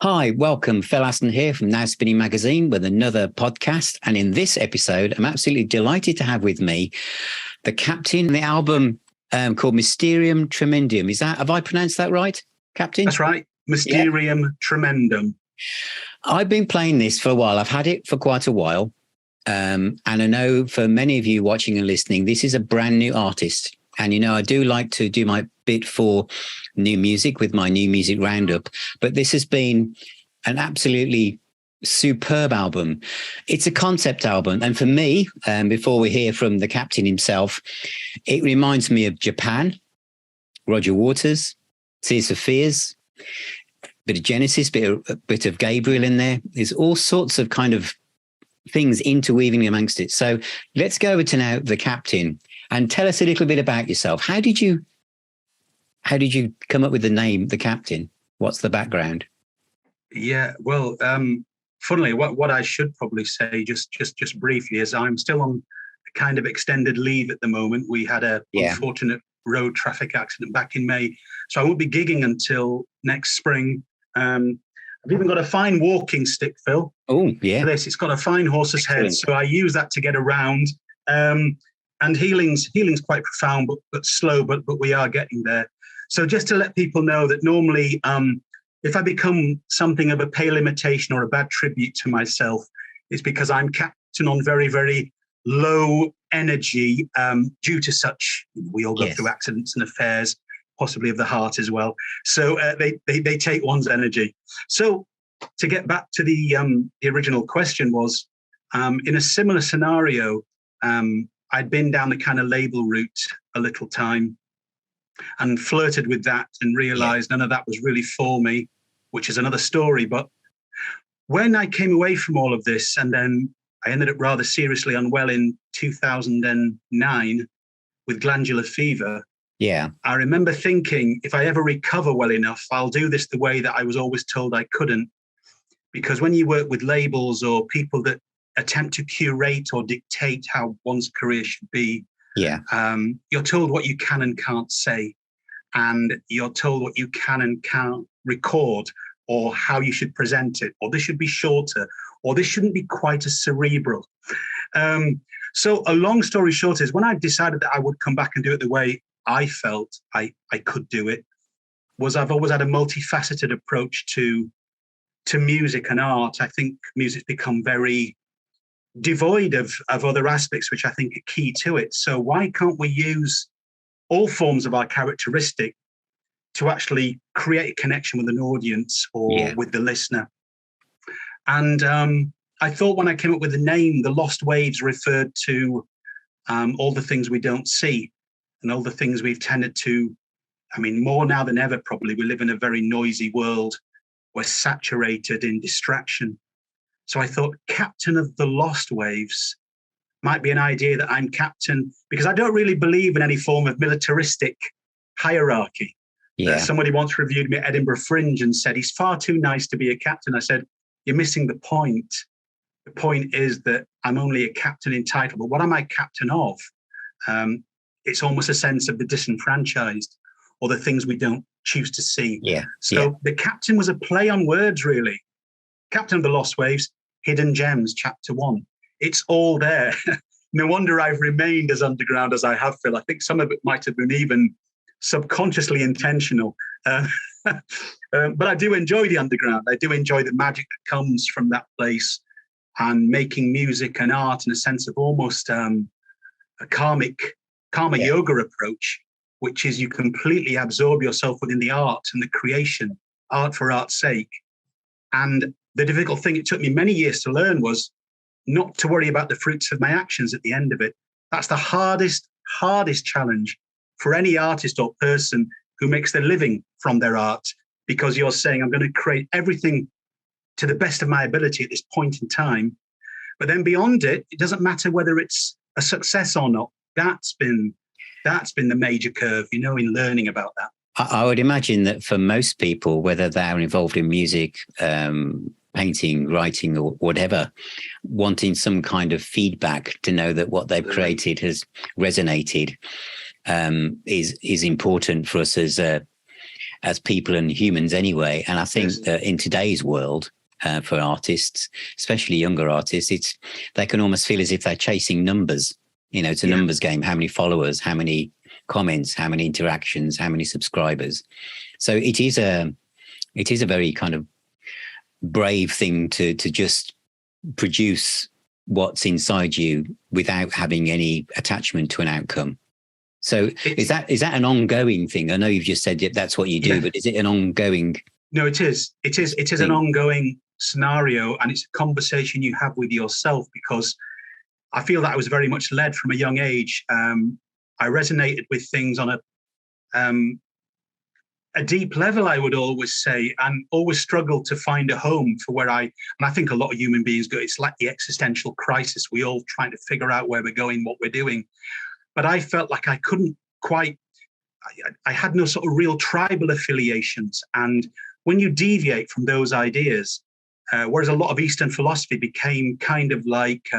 Hi, welcome. Phil Aston here from Now Spinning Magazine with another podcast. And in this episode, I'm absolutely delighted to have with me the Captain, the album called Mysterium, Tremedum. Have I pronounced that right, Captain? That's right. Mysterium, Tremedum. I've been playing this for a while. I've had it for quite a while. And I know for many of you watching and listening, this is a brand new artist. And, you know, I do like to do my bit for new music with my new music roundup. But this has been an absolutely superb album. It's a concept album. And for me, before we hear from the Captain himself, it reminds me of Japan, Roger Waters, Tears for Fears, bit of Genesis, bit of Gabriel in there. There's all sorts of kind of things interweaving amongst it. So let's go over to now the Captain and tell us a little bit about yourself. How did you come up with the name, the Captain? What's the background? Yeah, well, funnily, what I should probably say just briefly is I'm still on a kind of extended leave at the moment. We had a unfortunate road traffic accident back in May, so I won't be gigging until next spring. I've even got a fine walking stick, Phil. Oh, yeah. For this, it's got a fine horse's head, so I use that to get around. And healing's quite profound, but slow, but we are getting there. So just to let people know that normally, if I become something of a pale imitation or a bad tribute to myself, it's because I'm captain on very, very low energy due to such, we all go through accidents and affairs, possibly of the heart as well. So they take one's energy. So to get back to the original question was, in a similar scenario, I'd been down the kind of label route a little time and flirted with that and realized none of that was really for me, which is another story. But when I came away from all of this, and then I ended up rather seriously unwell in 2009 with glandular fever. Yeah. I remember thinking, if I ever recover well enough, I'll do this the way that I was always told I couldn't. Because when you work with labels or people that attempt to curate or dictate how one's career should be, you're told what you can and can't say, and you're told what you can and can't record, or how you should present it, or this should be shorter, or this shouldn't be quite as cerebral. So a long story short is, when I decided that I would come back and do it the way I felt I could do it, was I've always had a multifaceted approach to music and art. I think music's become very devoid of other aspects, which I think are key to it. So why can't we use all forms of our characteristic to actually create a connection with an audience or with the listener? And I thought when I came up with the name, the Lost Waves referred to all the things we don't see and all the things we've tended to, I mean, more now than ever, probably. We live in a very noisy world. We're saturated in distraction. So I thought Captain of the Lost Waves might be an idea, that I'm captain, because I don't really believe in any form of militaristic hierarchy. Somebody once reviewed me at Edinburgh Fringe and said, he's far too nice to be a captain. I said, you're missing the point. The point is that I'm only a captain in title, but what am I captain of? It's almost a sense of the disenfranchised, or the things we don't choose to see. The Captain was a play on words, really. Captain of the Lost Waves, Hidden Gems, Chapter 1. It's all there. No wonder I've remained as underground as I have, Phil. I think some of it might have been even subconsciously intentional. But I do enjoy the underground. I do enjoy the magic that comes from that place, and making music and art in a sense of almost a karma yoga approach, which is you completely absorb yourself within the art and the creation, art for art's sake. And the difficult thing, it took me many years to learn, was not to worry about the fruits of my actions at the end of it. That's the hardest challenge for any artist or person who makes their living from their art, because you're saying, I'm going to create everything to the best of my ability at this point in time. But then beyond it, it doesn't matter whether it's a success or not. That's been the major curve, in learning about that. I would imagine that for most people, whether they're involved in music, painting, writing, or whatever, wanting some kind of feedback to know that what they've created has resonated is important for us as as people and humans anyway. And I think that in today's world, for artists, especially younger artists, they can almost feel as if they're chasing numbers. It's a numbers game. How many followers, how many comments, how many interactions, how many subscribers. So it is a very kind of brave thing to just produce what's inside you without having any attachment to an outcome. So is that an ongoing thing? I know you've just said that's what you do, but is it an ongoing? No, it is. It is an ongoing scenario, and it's a conversation you have with yourself, because I feel that I was very much led from a young age. I resonated with things on a deep level, I would always say, and always struggled to find a home for where and I think a lot of human beings go, it's like the existential crisis. We all trying to figure out where we're going, what we're doing. But I felt like I couldn't quite, I had no sort of real tribal affiliations. And when you deviate from those ideas, whereas a lot of Eastern philosophy became kind of like,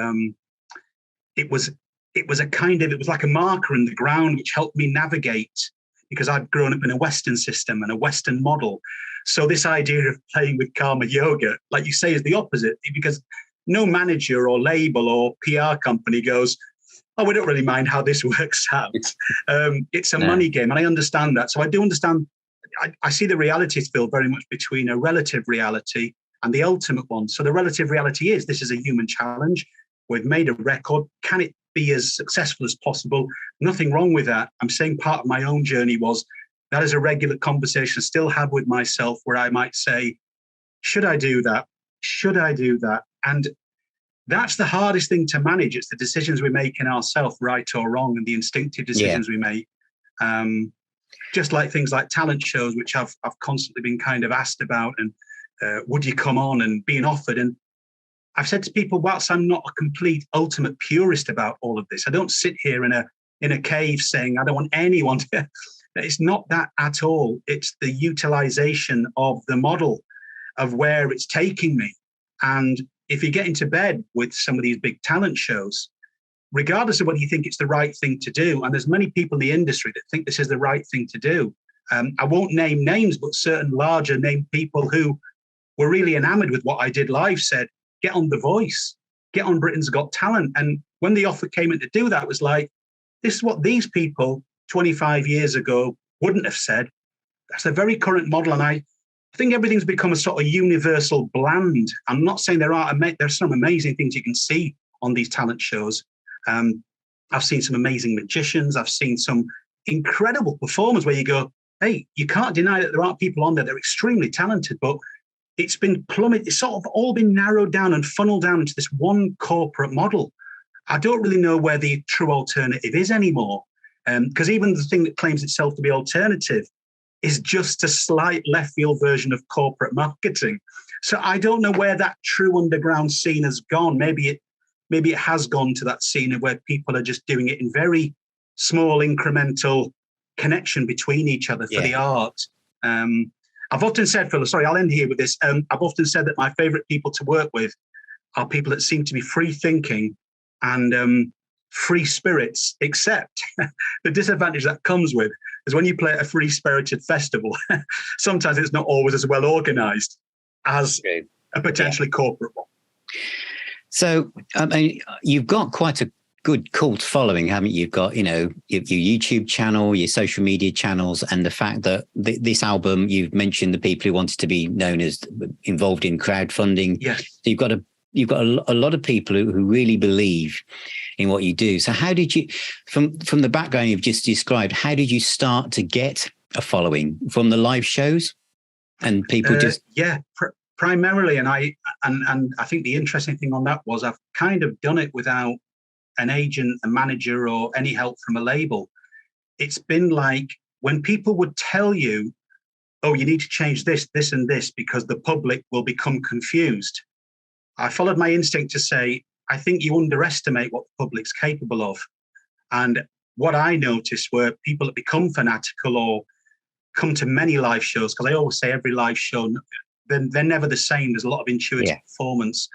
it was like a marker in the ground, which helped me navigate, because I'd grown up in a Western system and a Western model. So this idea of playing with karma yoga, like you say, is the opposite, because no manager or label or PR company goes, oh, we don't really mind how this works out. It's a money game. And I understand that. So I do understand. I see the realities, Phil, very much between a relative reality and the ultimate one. So the relative reality is this is a human challenge. We've made a record. Can it be as successful as possible? Nothing wrong with that. I'm saying part of my own journey was that is a regular conversation I still have with myself, where I might say, should I do that? Should I do that? And that's the hardest thing to manage. It's the decisions we make in ourselves, right or wrong, and the instinctive decisions we make. Just like things like talent shows, which I've constantly been kind of asked about, and would you come on, and being offered. And I've said to people, whilst I'm not a complete ultimate purist about all of this, I don't sit here in a cave saying I don't want anyone to. It's not that at all. It's the utilization of the model of where it's taking me. And if you get into bed with some of these big talent shows, regardless of whether you think it's the right thing to do, and there's many people in the industry that think this is the right thing to do. I won't name names, but certain larger name people who were really enamored with what I did live said, get on The Voice, get on Britain's Got Talent. And when the offer came in to do that, it was like, this is what these people 25 years ago wouldn't have said. That's a very current model. And I think everything's become a sort of universal blend. I'm not saying there's some amazing things you can see on these talent shows. I've seen some amazing magicians. I've seen some incredible performers where you go, hey, you can't deny that there are people on there that are extremely talented, but it's been plummeted. It's sort of all been narrowed down and funneled down into this one corporate model. I don't really know where the true alternative is anymore. Because even the thing that claims itself to be alternative is just a slight left field version of corporate marketing. So I don't know where that true underground scene has gone. Maybe it has gone to that scene of where people are just doing it in very small incremental connection between each other for the art. I've often said, Phil, sorry, I'll end here with this. I've often said that my favorite people to work with are people that seem to be free thinking and free spirits, except the disadvantage that comes with is when you play at a free spirited festival, sometimes it's not always as well organized as a potentially corporate one. So, I mean, you've got quite a good cult following, haven't you? You've got, your YouTube channel, your social media channels, and the fact that this album, you've mentioned the people who wanted to be known as involved in crowdfunding. Yes. So you've got a lot of people who really believe in what you do. So how did you, from the background you've just described, how did you start to get a following? From the live shows and people primarily. And I think the interesting thing on that was I've kind of done it without an agent, a manager, or any help from a label. It's been like when people would tell you, oh, you need to change this, this, and this because the public will become confused. I followed my instinct to say, I think you underestimate what the public's capable of. And what I noticed were people that become fanatical or come to many live shows, because I always say every live show, they're never the same. There's a lot of intuitive performance.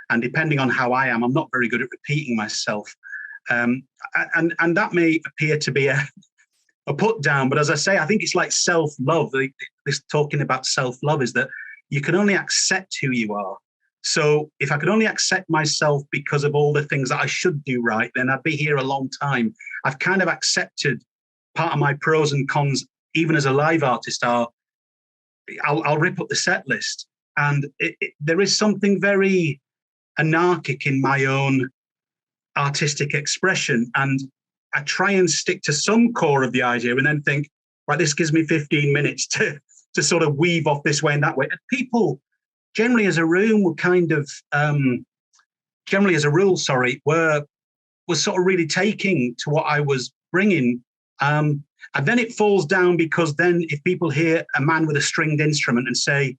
And depending on how I am, I'm not very good at repeating myself. And that may appear to be a put down. But as I say, I think it's like self-love. This talking about self-love is that you can only accept who you are. So if I could only accept myself because of all the things that I should do right, then I'd be here a long time. I've kind of accepted part of my pros and cons, even as a live artist, are I'll rip up the set list. And there is something very anarchic in my own artistic expression. And I try and stick to some core of the idea and then think, right, this gives me 15 minutes to sort of weave off this way and that way. And people generally as a rule were sort of really taking to what I was bringing. And then it falls down because then if people hear a man with a stringed instrument and say,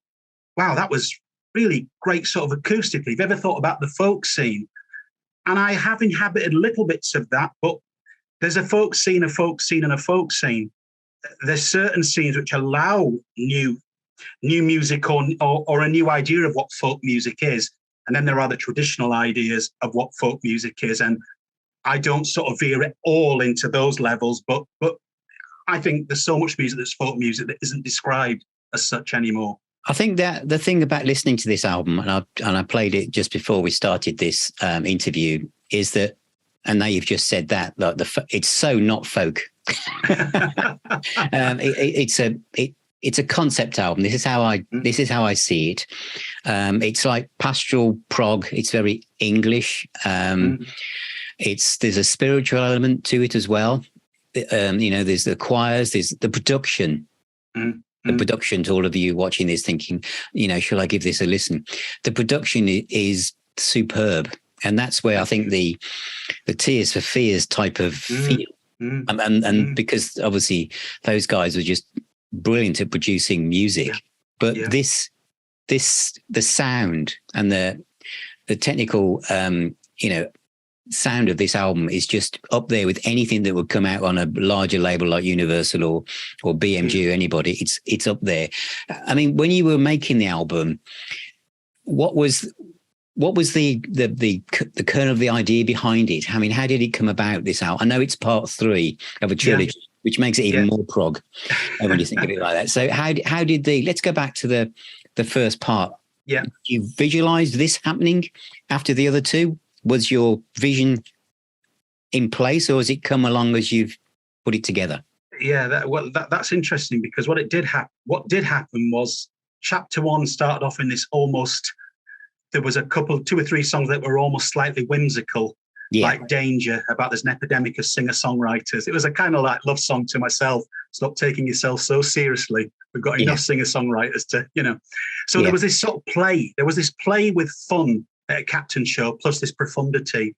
wow, that was really great sort of acoustically. Have you ever thought about the folk scene? And I have inhabited little bits of that, but there's a folk scene, and a folk scene. There's certain scenes which allow new music or a new idea of what folk music is. And then there are the traditional ideas of what folk music is. And I don't sort of veer it all into those levels, but I think there's so much music that's folk music that isn't described as such anymore. I think that the thing about listening to this album, and I played it just before we started this interview, is that, and now you've just said that, like it's so not folk. It's a concept album. This is how I see it. It's like pastoral prog. It's very English. There's a spiritual element to it as well. There's the choirs, there's the production. The production, to all of you watching this thinking, should I give this a listen? The production is superb. And that's where I think the Tears for Fears type of feel. And because obviously those guys were just brilliant at producing music. Yeah. But the sound and the technical, sound of this album is just up there with anything that would come out on a larger label like Universal or BMG or anybody. It's up there. I mean, when you were making the album, what was the kernel of the idea behind it? I mean, how did it come about, this album? I know it's part 3 of a trilogy, which makes it even more prog when you think of it like that. So how did let's go back to the first part. Yeah. You visualized this happening after the other two? Was your vision in place, or has it come along as you've put it together? Yeah, that's interesting, because what did happen was chapter 1 started off in this almost, there was 2 or 3 songs that were almost slightly whimsical, like Danger, about there's an epidemic of singer-songwriters. It was a kind of like love song to myself. Stop taking yourself so seriously. We've got enough singer-songwriters to, So there was this sort of play. There was this play with fun at a Captain show, plus this profundity.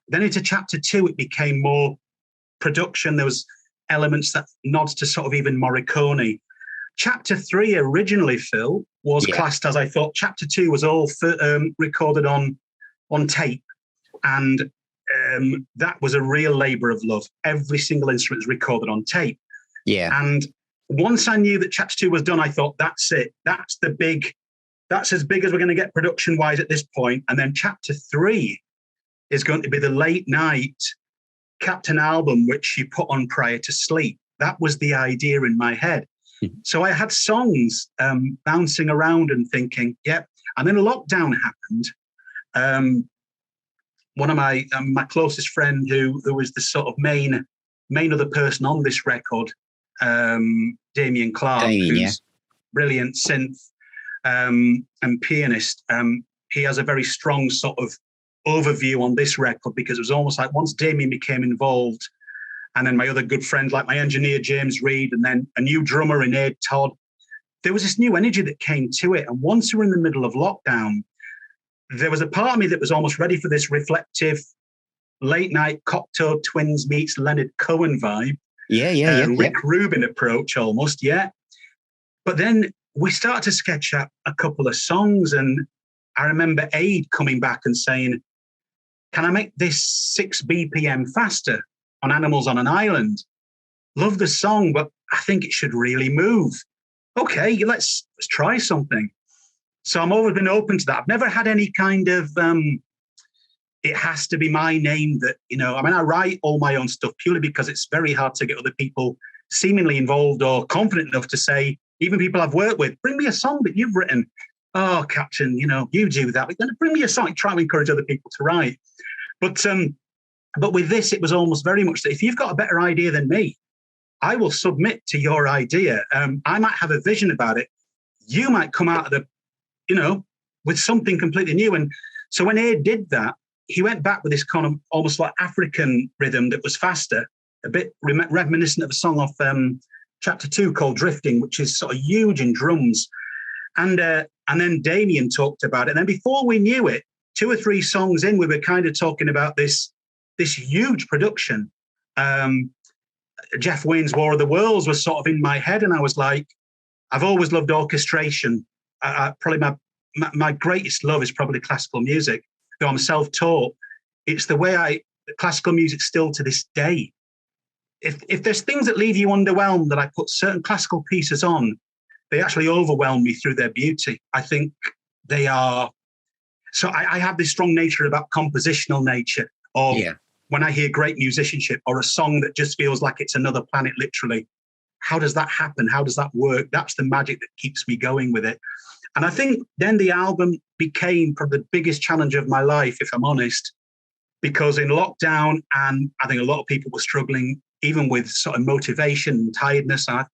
Then into chapter 2, it became more production. There was elements that nods to sort of even Morricone. Chapter 3 originally, Phil, was classed as, I thought, chapter 2 was all recorded on tape. And that was a real labor of love. Every single instrument is recorded on tape. Yeah. And once I knew that chapter 2 was done, I thought, that's it. That's as big as we're going to get production-wise at this point. And then chapter 3 is going to be the late night Captain album, which you put on prior to sleep. That was the idea in my head. So I had songs bouncing around and thinking, yep. And then lockdown happened. One of my closest friend, who was the sort of main other person on this record, Damien Clark, who's brilliant synth and pianist. He has a very strong sort of overview on this record, because it was almost like once Damien became involved, and then my other good friend, like my engineer, James Reed, and then a new drummer in Ed Todd, there was this new energy that came to it. And once we were in the middle of lockdown, there was a part of me that was almost ready for this reflective late night Cocteau Twins meets Leonard Cohen vibe. Rick Rubin approach almost, But then we started to sketch out a couple of songs, and I remember Aid coming back and saying, can I make this 6 BPM faster on Animals on an Island? Love the song, but I think it should really move. Okay, let's try something. So I've always been open to that. I've never had any kind of, it has to be my name that, I write all my own stuff purely because it's very hard to get other people seemingly involved or confident enough to say, even people I've worked with, bring me a song that you've written. Oh, Captain, you do that. But then bring me a song. Try to encourage other people to write. But with this, it was almost very much that if you've got a better idea than me, I will submit to your idea. I might have a vision about it. You might come out of with something completely new. And so when Aid did that, he went back with this kind of almost like African rhythm that was faster, a bit reminiscent of a song off chapter 2 called Drifting, which is sort of huge in drums. And then Damien talked about it. And then before we knew it, 2 or 3 songs in, we were kind of talking about this huge production. Jeff Wayne's War of the Worlds was sort of in my head. And I was like, I've always loved orchestration. Probably my greatest love is probably classical music, though I'm self-taught. It's the way classical music still to this day. If there's things that leave you underwhelmed, that I put certain classical pieces on, they actually overwhelm me through their beauty. I think they are. So I have this strong nature about compositional nature, or when I hear great musicianship or a song that just feels like it's another planet, literally. How does that happen? How does that work? That's the magic that keeps me going with it. And I think then the album became probably the biggest challenge of my life, if I'm honest, because in lockdown, and I think a lot of people were struggling, even with sort of motivation and tiredness. I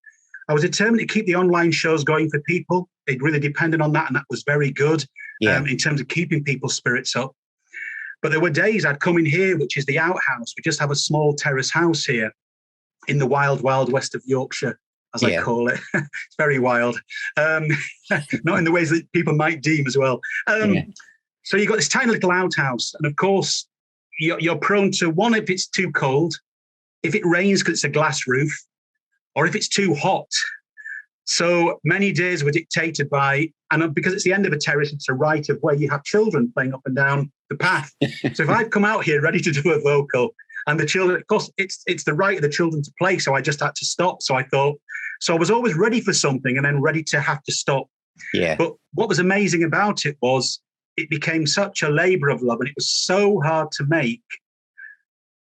was determined to keep the online shows going for people. It really depended on that, and that was very good in terms of keeping people's spirits up. But there were days I'd come in here, which is the outhouse. We just have a small terrace house here in the wild, wild west of Yorkshire, as I call it. It's very wild. Not in the ways that people might deem as well. So you've got this tiny little outhouse. And of course, you're prone to, one, if it's too cold, if it rains because it's a glass roof, or if it's too hot. So many days were dictated by, and because it's the end of a terrace, it's a right of way, you have children playing up and down the path. So if I've come out here ready to do a vocal, and the children, of course, it's the right of the children to play, so I just had to stop. So I was always ready for something and then ready to have to stop. Yeah. But what was amazing about it was it became such a labor of love, and it was so hard to make.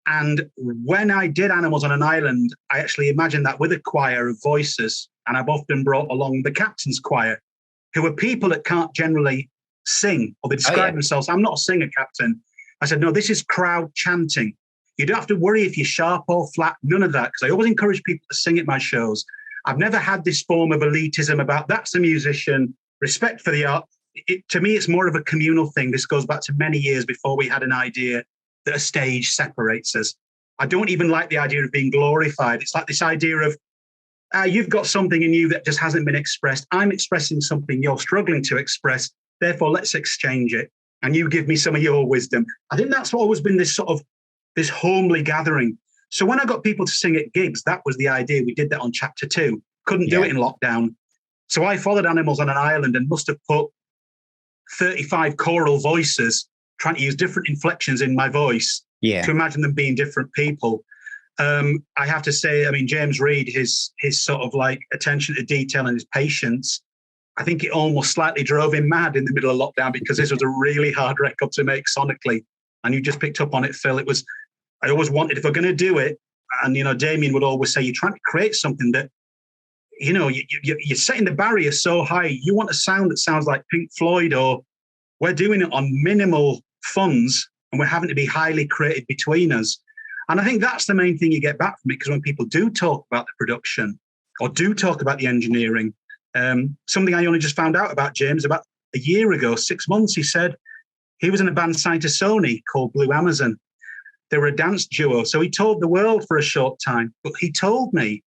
And when I did Animals on an Island, I actually imagined that with a choir of voices. And I've often brought along the captain's choir, who are people that can't generally sing, or they describe themselves. I'm not a singer, Captain. I said, no, this is crowd chanting. You don't have to worry if you're sharp or flat, none of that, because I always encourage people to sing at my shows. I've never had this form of elitism about that's a musician, respect for the art. To me, it's more of a communal thing. This goes back to many years before we had an idea that a stage separates us. I don't even like the idea of being glorified. It's like this idea of you've got something in you that just hasn't been expressed. I'm expressing something you're struggling to express. Therefore, let's exchange it. And you give me some of your wisdom. I think that's always been this sort of this homely gathering. So when I got people to sing at gigs, that was the idea. We did that on chapter 2. Couldn't do it in lockdown. So I followed Animals on an Island and must have put 35 choral voices, trying to use different inflections in my voice to imagine them being different people. I have to say, I mean, James Reed, his sort of like attention to detail and his patience, I think it almost slightly drove him mad in the middle of lockdown, because this was a really hard record to make sonically. And you just picked up on it, Phil. I always wanted, if we're going to do it, and, Damien would always say, you're trying to create something that, you're setting the barrier so high. You want a sound that sounds like Pink Floyd, or we're doing it on minimal funds and we're having to be highly creative between us. And I think that's the main thing you get back from it, because when people do talk about the production or do talk about the engineering, something I only just found out about James about a year ago, 6 months, he said he was in a band signed to Sony called Blue Amazon. They were a dance duo. So he toured the world for a short time, but he told me,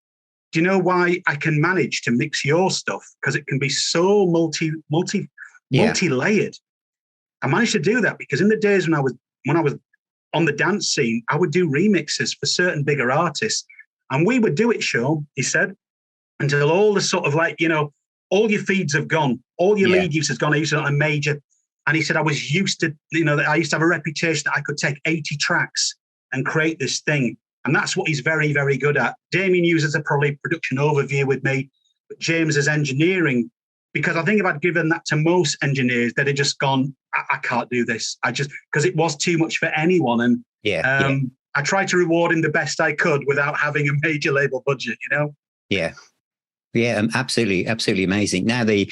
do you know why I can manage to mix your stuff? Because it can be so multi-layered. I managed to do that because in the days when I was on the dance scene, I would do remixes for certain bigger artists. And we would do it, Sean, he said, until all the sort of like, all your feeds have gone, all your lead use has gone. I used to on a major. And he said, I was used to, I used to have a reputation that I could take 80 tracks and create this thing. And that's what he's very, very good at. Damien uses a probably production overview with me, but James is engineering, because I think if I'd given that to most engineers, they'd have just gone, I can't do this. Because it was too much for anyone. And I tried to reward him the best I could without having a major label budget, you know? Yeah. Yeah, absolutely, absolutely amazing. Now the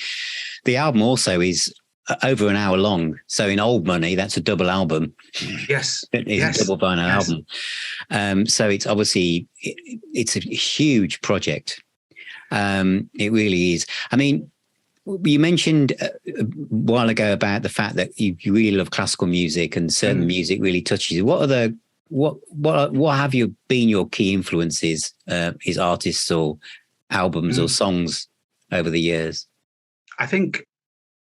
album also is over an hour long. So in old money, that's a double album. Yes. It's a double vinyl album. So it's obviously, it's a huge project. It really is. I mean, you mentioned a while ago about the fact that you really love classical music and certain music really touches you. What have you been your key influences, is artists or albums or songs over the years? I think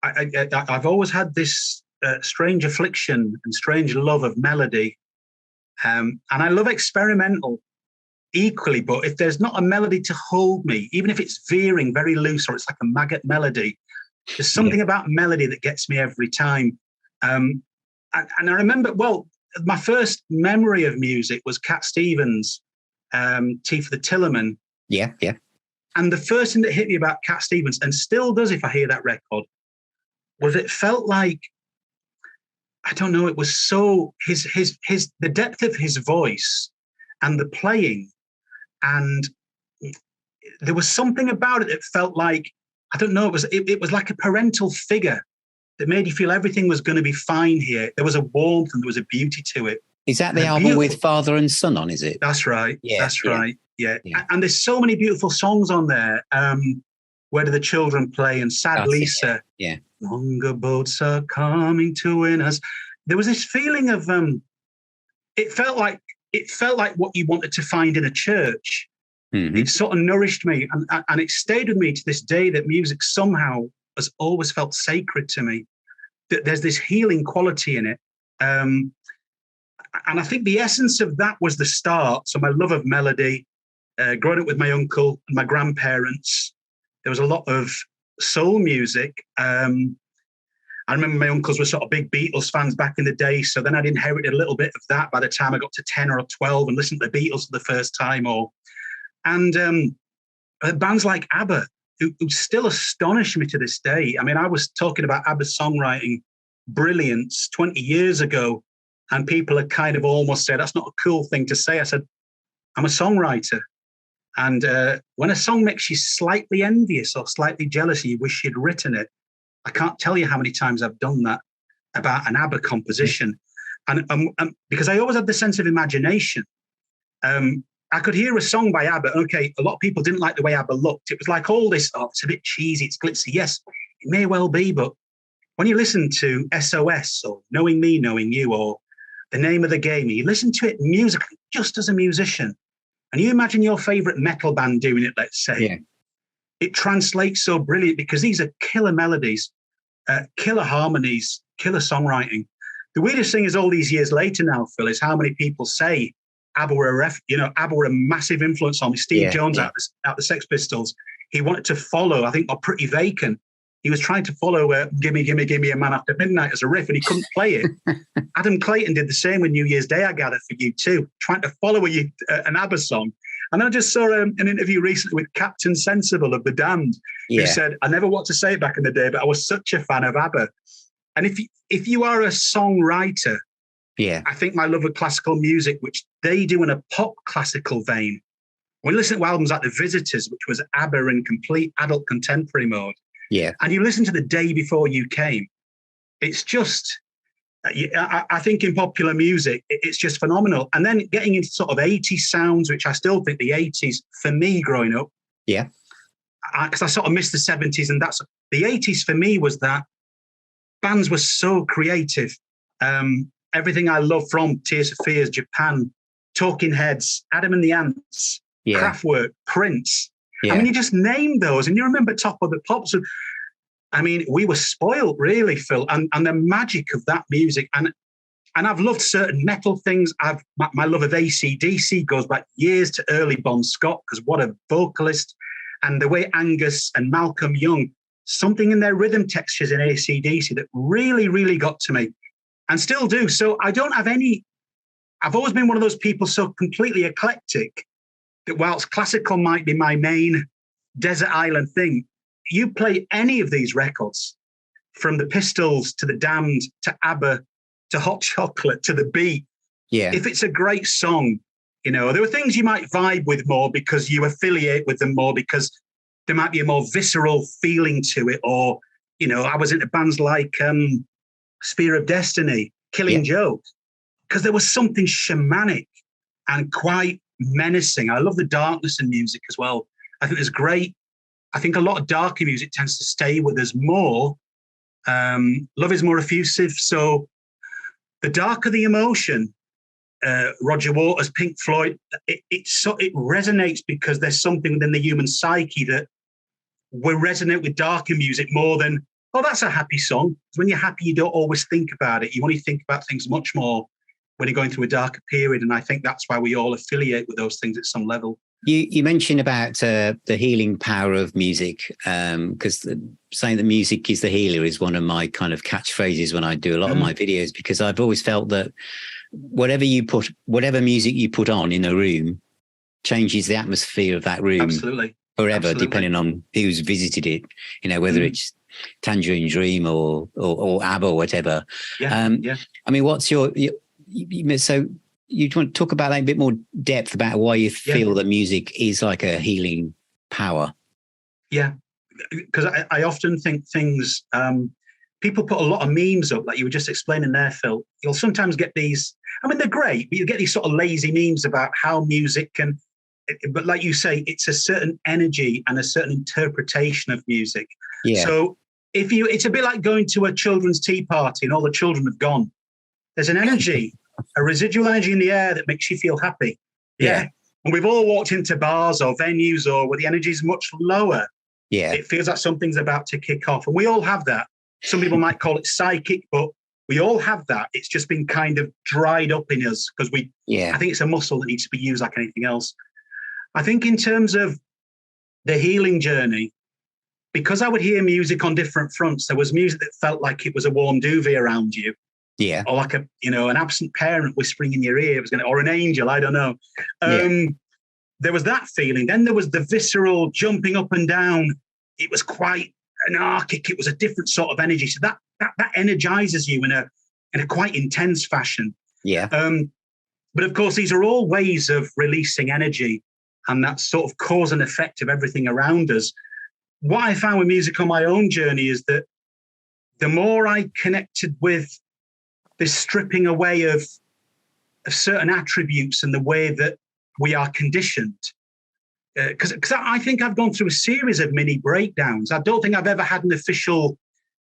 I've always had this strange affliction and strange love of melody. And I love experimental equally, but if there's not a melody to hold me, even if it's veering very loose or it's like a maggot melody, there's something about melody that gets me every time. And I remember, well, my first memory of music was Cat Stevens, Tea for the Tillerman. Yeah, yeah. And the first thing that hit me about Cat Stevens, and still does if I hear that record, was it felt like, I don't know, it was so, the depth of his voice and the playing, and there was something about it that felt like, I don't know, it was like a parental figure that made you feel everything was going to be fine here. There was a warmth and there was a beauty to it. Is that the album with Father and Son on, is it? That's right. Yeah, that's right. Yeah. And there's so many beautiful songs on there. Where Do the Children Play? And Sad Lisa. Yeah. Longer boats are coming to win us. There was this feeling of, it felt like what you wanted to find in a church. Mm-hmm. It sort of nourished me, and it stayed with me to this day, that music somehow has always felt sacred to me. That there's this healing quality in it. And I think the essence of that was the start. So my love of melody, growing up with my uncle and my grandparents, there was a lot of soul music. I remember my uncles were sort of big Beatles fans back in the day. So then I'd inherited a little bit of that by the time I got to 10 or 12 and listened to the Beatles for the first time. And bands like ABBA, who still astonish me to this day. I mean, I was talking about ABBA's songwriting brilliance 20 years ago, and people had kind of almost said, that's not a cool thing to say. I said, I'm a songwriter. And when a song makes you slightly envious or slightly jealous and you wish you'd written it, I can't tell you how many times I've done that about an ABBA composition. And because I always had the sense of imagination. I could hear a song by ABBA. Okay, a lot of people didn't like the way ABBA looked. It was like all this, it's a bit cheesy, it's glitzy. Yes, it may well be, but when you listen to SOS or Knowing Me, Knowing You, or The Name of the Game, you listen to it musically, just as a musician, and you imagine your favorite metal band doing it, let's say. Yeah. It translates so brilliant because these are killer melodies, killer harmonies, killer songwriting. The weirdest thing is all these years later now, Phil, is how many people say ABBA were a massive influence on me. Steve Jones out the Sex Pistols, he wanted to follow, I think, or Pretty Vacant. He was trying to follow Gimme, Gimme, Gimme a Man After Midnight as a riff, and he couldn't play it. Adam Clayton did the same with New Year's Day, I gather, for U2, trying to follow an ABBA song. And then I just saw an interview recently with Captain Sensible of The Damned, who said, I never want to say it back in the day, but I was such a fan of ABBA. And if you are a songwriter, I think my love of classical music, which they do in a pop classical vein, when you listen to albums like The Visitors, which was ABBA in complete adult contemporary mode, and you listen to The Day Before You Came, it's just, I think in popular music, it's just phenomenal. And then getting into sort of 80s sounds, which I still think the 80s, for me growing up, because I sort of missed the 70s, and that's the 80s for me was that bands were so creative. Everything I love from Tears for Fears, Japan, Talking Heads, Adam and the Ants, Kraftwerk, Prince. I mean, you just named those and you remember Top of the Pops. I mean, we were spoiled, really, Phil, and the magic of that music. And I've loved certain metal things. My love of AC/DC goes back years to early Bon Scott, because what a vocalist. And the way Angus and Malcolm Young, something in their rhythm textures in AC/DC that really, really got to me and still do. So I don't have I've always been one of those people so completely eclectic that whilst classical might be my main desert island thing, you play any of these records, from the Pistols to the Damned to ABBA to Hot Chocolate to The Beat, Yeah. If it's a great song, there are things you might vibe with more because you affiliate with them more because there might be a more visceral feeling to it. Or, I was into bands like Spear of Destiny, Killing Joke, because there was something shamanic and quite menacing. I love the darkness in music as well. I think there's great. I think a lot of darker music tends to stay with us more. Love is more effusive. So the darker the emotion, Roger Waters, Pink Floyd, it resonates because there's something within the human psyche that will resonate with darker music more than, oh, that's a happy song. When you're happy, you don't always think about it. You only think about things much more when you're going through a darker period. And I think that's why we all affiliate with those things at some level. You mentioned about the healing power of music, because saying that music is the healer is one of my kind of catchphrases when I do a lot of my videos, because I've always felt that whatever music you put on in a room changes the atmosphere of that room. Absolutely. Forever, Absolutely. Depending on who's visited it, whether it's Tangerine Dream or ABBA or whatever. Yeah. I mean, what's so you want to talk about that in a bit more depth about why you feel that music is like a healing power? Yeah, because I often think things, people put a lot of memes up, like you were just explaining there, Phil. You'll sometimes get these, I mean, they're great, but you get these sort of lazy memes about how music can, but like you say, it's a certain energy and a certain interpretation of music. Yeah. So it's a bit like going to a children's tea party and all the children have gone. There's an energy, a residual energy in the air that makes you feel happy. Yeah. And we've all walked into bars or venues or where the energy is much lower. Yeah. It feels like something's about to kick off. And we all have that. Some people might call it psychic, but we all have that. It's just been kind of dried up in us because I think it's a muscle that needs to be used like anything else. I think in terms of the healing journey, because I would hear music on different fronts, there was music that felt like it was a warm duvet around you. Yeah. Or like an absent parent whispering in your ear, or an angel, I don't know. There was that feeling. Then there was the visceral jumping up and down. It was quite anarchic. It was a different sort of energy. So that energizes you in a quite intense fashion. Yeah. But of course, these are all ways of releasing energy and that sort of cause and effect of everything around us. What I found with music on my own journey is that the more I connected with this stripping away of certain attributes and the way that we are conditioned, because I think I've gone through a series of mini breakdowns. I don't think I've ever had an official,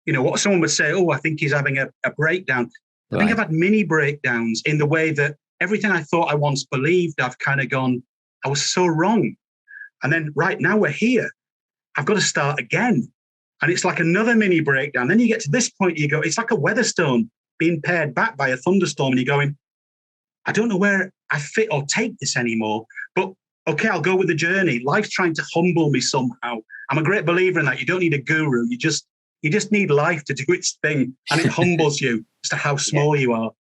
what someone would say, oh, I think he's having a breakdown. I think I've had mini breakdowns in the way that everything I thought I once believed, I've kind of gone, I was so wrong. And then right now we're here. I've got to start again. And it's like another mini breakdown. Then you get to this point, you go, it's like a weatherstone being pared back by a thunderstorm, and you're going, I don't know where I fit or take this anymore, but okay, I'll go with the journey. Life's trying to humble me somehow. I'm a great believer in that. You don't need a guru. You just need life to do its thing, and it humbles you as to how small you are.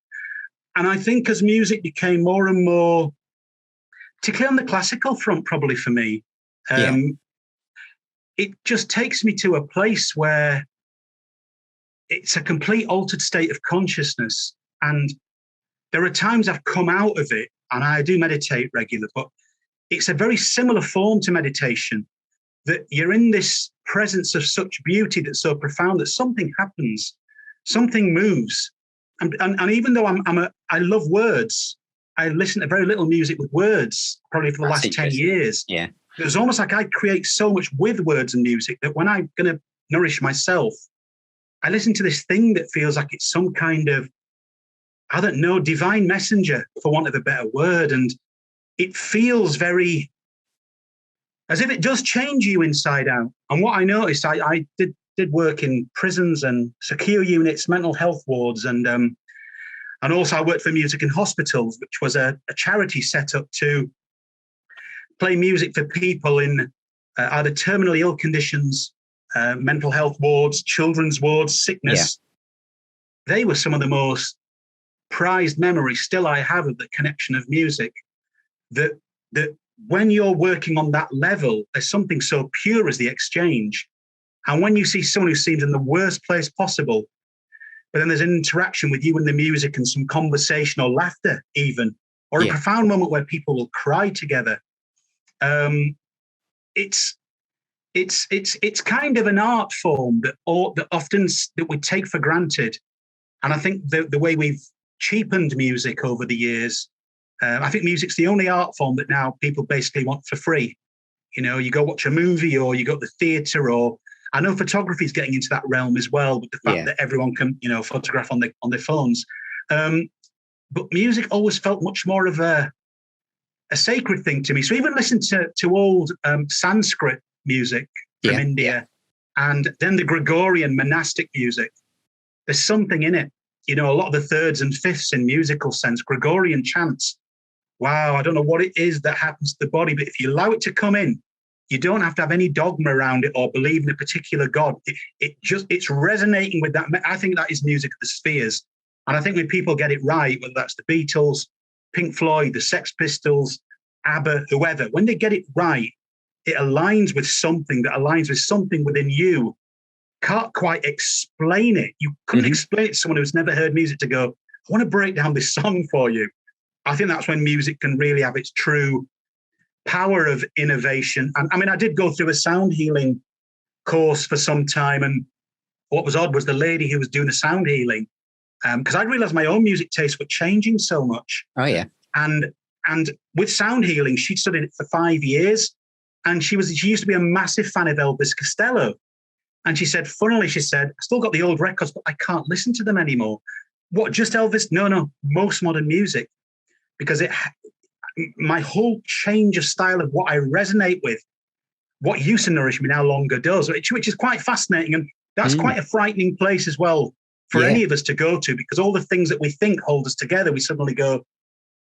And I think as music became more and more, particularly on the classical front, probably for me, it just takes me to a place where it's a complete altered state of consciousness. And there are times I've come out of it, and I do meditate regularly, but it's a very similar form to meditation, that you're in this presence of such beauty that's so profound that something happens, something moves. And even though I love words, I listen to very little music with words, probably for the last 10 years. Yeah. It was almost like I create so much with words and music that when I'm going to nourish myself, I listen to this thing that feels like it's some kind of, I don't know, divine messenger, for want of a better word. And it feels very, as if it does change you inside out. And what I noticed, I did work in prisons and secure units, mental health wards, and also I worked for music in hospitals, which was a charity set up to play music for people in either terminally ill conditions, mental health wards, children's wards, sickness. Yeah. They were some of the most prized memories still I have of the connection of music, that when you're working on that level, there's something so pure as the exchange. And when you see someone who seems in the worst place possible, but then there's an interaction with you and the music and some conversation or laughter even, or a Yeah. profound moment where people will cry together. It's kind of an art form that often that we take for granted. And I think the way we've cheapened music over the years, I think music's the only art form that now people basically want for free. You know, you go watch a movie or you go to the theatre, or I know photography is getting into that realm as well, with the fact that everyone can, you know, photograph on their phones. But music always felt much more of a sacred thing to me. So even listen to old Sanskrit music from India, and then the Gregorian monastic music. There's something in it. You know, a lot of the thirds and fifths in musical sense, Gregorian chants. Wow, I don't know what it is that happens to the body, but if you allow it to come in, you don't have to have any dogma around it or believe in a particular God. It's resonating with that. I think that is music of the spheres. And I think when people get it right, whether that's the Beatles, Pink Floyd, the Sex Pistols, ABBA, whoever, when they get it right, it aligns with something within you. Can't quite explain it. You couldn't explain it to someone who's never heard music to go, I want to break down this song for you. I think that's when music can really have its true power of innovation. And I mean, I did go through a sound healing course for some time. And what was odd was the lady who was doing the sound healing, because I realized my own music tastes were changing so much. Oh, yeah. And with sound healing, she'd studied it for 5 years. And she used to be a massive fan of Elvis Costello. And she said, funnily, I still got the old records, but I can't listen to them anymore. What, just Elvis? No, most modern music. Because my whole change of style of what I resonate with, what used to nourish me now longer does, which is quite fascinating. And that's quite a frightening place as well for any of us to go to, because all the things that we think hold us together, we suddenly go,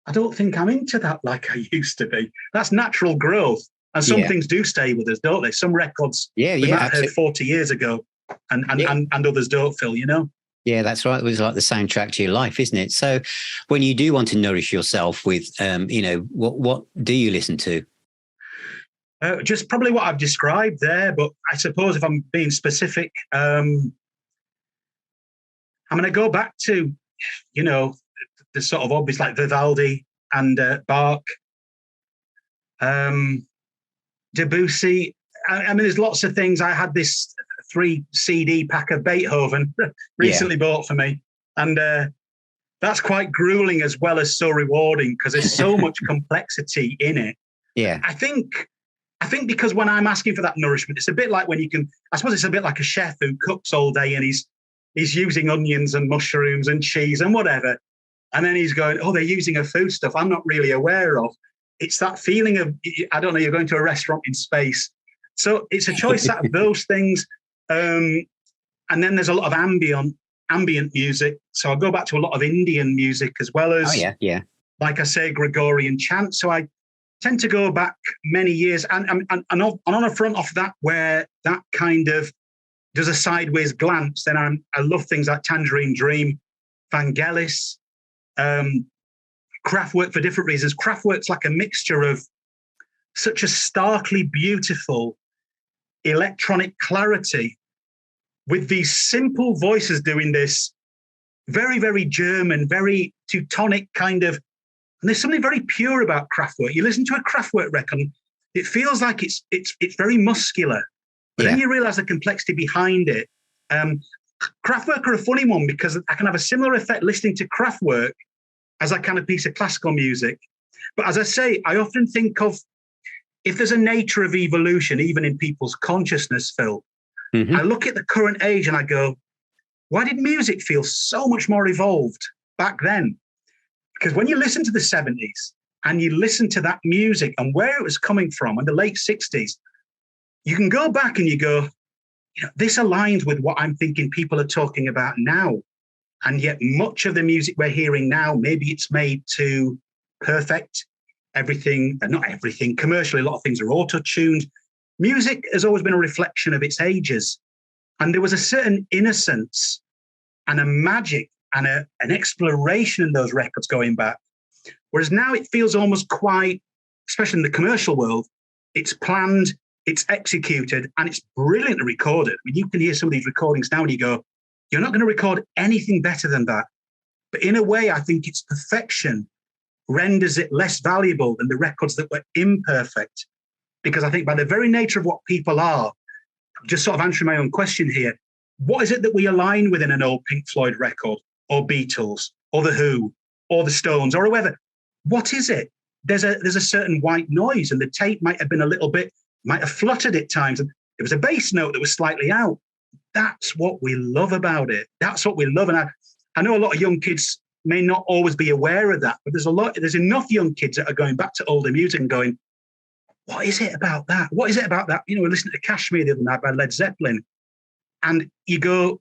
I don't think I'm into that like I used to be. That's natural growth. And some things do stay with us, don't they? Some records we might have heard 40 years ago and others don't, Phil, you know? Yeah, that's right. It was like the soundtrack to your life, isn't it? So when you do want to nourish yourself with, you know, what do you listen to? Just probably what I've described there. But I suppose if I'm being specific, I'm going to go back to, you know, the sort of obvious like Vivaldi and Bach, Debussy. I mean, there's lots of things. I had this 3 CD pack of Beethoven recently bought for me. And that's quite grueling as well as so rewarding, because there's so much complexity in it. Yeah. I think because when I'm asking for that nourishment, it's a bit like I suppose it's a bit like a chef who cooks all day and he's using onions and mushrooms and cheese and whatever. And then he's going, oh, they're using a foodstuff I'm not really aware of. It's that feeling of, I don't know, you're going to a restaurant in space. So it's a choice out of those things. And then there's a lot of ambient music. So I'll go back to a lot of Indian music as well as, like I say, Gregorian chant. So I tend to go back many years. And on a front off that, where that kind of does a sideways glance, then I love things like Tangerine Dream, Vangelis, Kraftwerk for different reasons. Kraftwerk's like a mixture of such a starkly beautiful electronic clarity with these simple voices doing this very, very German, very Teutonic kind of, and there's something very pure about Kraftwerk. You listen to a Kraftwerk record, it feels like it's very muscular, but then you realize the complexity behind it. Kraftwerk are a funny one, because I can have a similar effect listening to Kraftwerk as a kind of piece of classical music. But as I say, I often think of, if there's a nature of evolution, even in people's consciousness, Phil, I look at the current age and I go, why did music feel so much more evolved back then? Because when you listen to the 70s and you listen to that music and where it was coming from in the late 60s, you can go back and you go, you know, this aligns with what I'm thinking people are talking about now. And yet much of the music we're hearing now, maybe it's made to perfect everything, not everything, commercially, a lot of things are auto-tuned. Music has always been a reflection of its ages. And there was a certain innocence and a magic and an exploration in those records going back. Whereas now it feels almost quite, especially in the commercial world, it's planned, it's executed, and it's brilliantly recorded. I mean, you can hear some of these recordings now and you You're not going to record anything better than that. But in a way, I think its perfection renders it less valuable than the records that were imperfect. Because I think by the very nature of what people are, just sort of answering my own question here, what is it that we align with in an old Pink Floyd record, or Beatles, or The Who, or the Stones, or whoever? What is it? There's a certain white noise, and the tape might have been might have fluttered at times, and there was a bass note that was slightly out. That's what we love about it. That's what we love. And I know a lot of young kids may not always be aware of that, but there's enough young kids that are going back to older music and going, what is it about that? What is it about that? You know, we listened to Kashmir the other night by Led Zeppelin, and you go,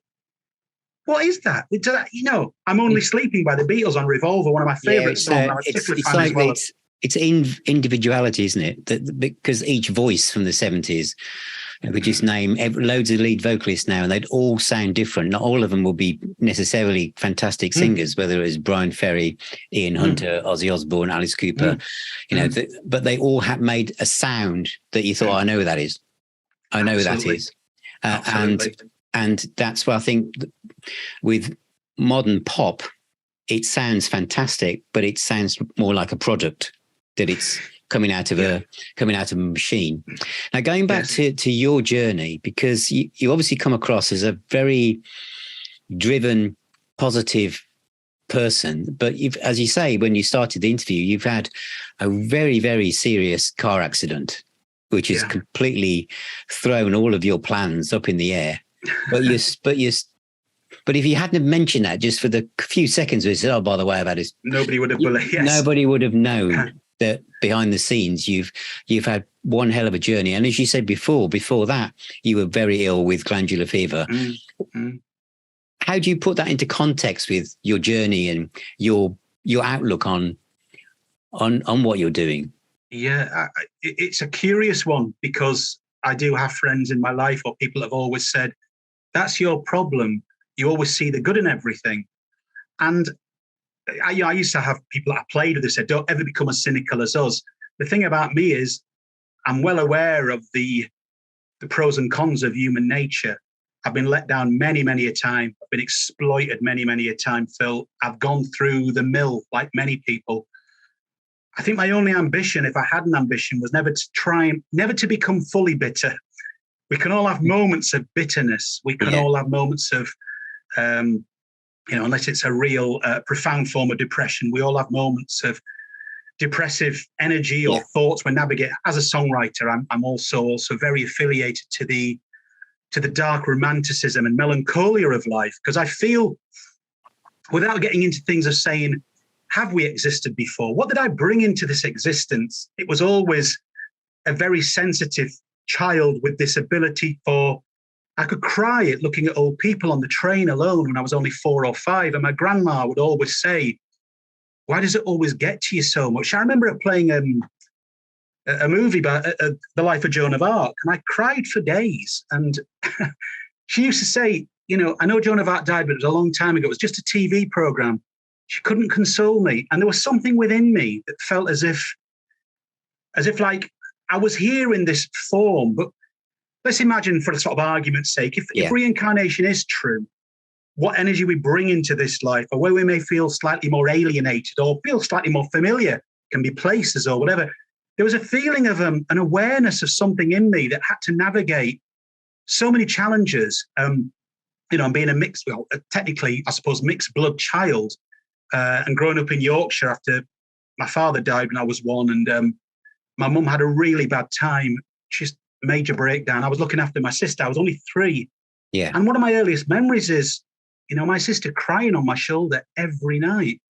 what is that? You know, I'm Only Sleeping by the Beatles on Revolver, one of my favourite songs. It's individuality, isn't it? Because each voice from the 70s, we could just name loads of lead vocalists now, and they'd all sound different. Not all of them will be necessarily fantastic singers, whether it was Brian Ferry, Ian Hunter, Ozzy Osbourne, Alice Cooper, you know, but they all made a sound that you thought, I know who that is. I know who that is. And that's why I think with modern pop, it sounds fantastic, but it sounds more like a product that it's coming out of a machine. Now, going back to your journey, because you obviously come across as a very driven, positive person, but as you say, when you started the interview, you've had a very, very serious car accident, which has completely thrown all of your plans up in the air. But if you hadn't have mentioned that just for the few seconds where you said, oh, by the way, I've had this, nobody would have believed. Yes. Nobody would have known that behind the scenes you've had one hell of a journey. And as you said before that, you were very ill with glandular fever. How do you put that into context with your journey and your outlook on what you're doing? Yeah, it's a curious one, because I do have friends in my life, or people have always said, that's your problem. You always see the good in everything. And I used to have people that I played with who said, don't ever become as cynical as us. The thing about me is I'm well aware of the pros and cons of human nature. I've been let down many, many a time. I've been exploited many, many a time, Phil. I've gone through the mill like many people. I think my only ambition, if I had an ambition, was never to become fully bitter. We can all have moments of bitterness. We can all have moments of, unless it's a real profound form of depression, we all have moments of depressive energy or thoughts when navigating. As a songwriter, I'm also very affiliated to the dark romanticism and melancholia of life, because I feel, without getting into things of saying, have we existed before? What did I bring into this existence? It was always a very sensitive child with this ability I could cry at looking at old people on the train alone when I was only 4 or 5. And my grandma would always say, why does it always get to you so much? I remember her playing a movie about the life of Joan of Arc, and I cried for days. And she used to say, I know Joan of Arc died, but it was a long time ago. It was just a TV program. She couldn't console me. And there was something within me that felt as if like I was here in this form. But let's imagine, for the sort of argument's sake, if reincarnation is true, what energy we bring into this life, or where we may feel slightly more alienated or feel slightly more familiar, can be places or whatever. There was a feeling of an awareness of something in me that had to navigate so many challenges. I'm being a mixed, technically, I suppose, mixed blood child, and growing up in Yorkshire after my father died when I was 1, and my mum had a really bad time. She's major breakdown. I was looking after my sister. I was only 3. Yeah. And one of my earliest memories is, my sister crying on my shoulder every night.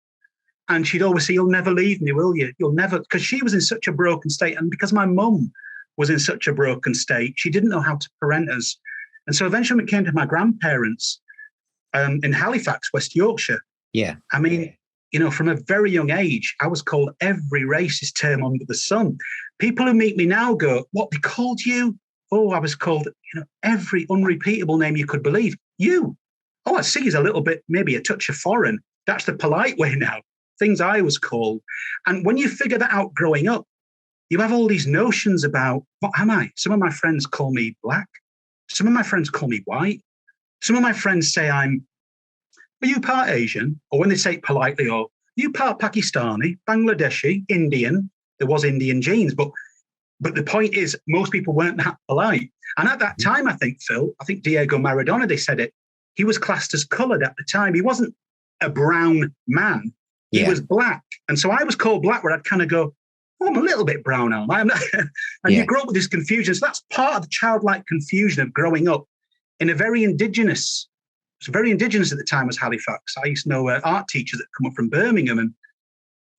And she'd always say, you'll never leave me, will you? You'll never, because she was in such a broken state. And because my mum was in such a broken state, she didn't know how to parent us. And so eventually we came to my grandparents in Halifax, West Yorkshire. Yeah. I mean, from a very young age, I was called every racist term under the sun. People who meet me now go, what, they called you? Oh, I was called, every unrepeatable name you could believe. You. Oh, I see is a little bit, maybe a touch of foreign. That's the polite way now. Things I was called. And when you figure that out growing up, you have all these notions about, what am I? Some of my friends call me black. Some of my friends call me white. Some of my friends say I'm are you part Asian? Or when they say it politely, or are you part Pakistani, Bangladeshi, Indian? There was Indian genes, but the point is, most people weren't that polite. And at that time, I think Diego Maradona, they said it, he was classed as coloured at the time. He wasn't a brown man. He was black. And so I was called black, where I'd kind of go, oh, I'm a little bit brown, am I? And you grow up with this confusion. So that's part of the childlike confusion of growing up in a very indigenous, it was very indigenous at the time was Halifax. I used to know art teachers that come up from Birmingham, and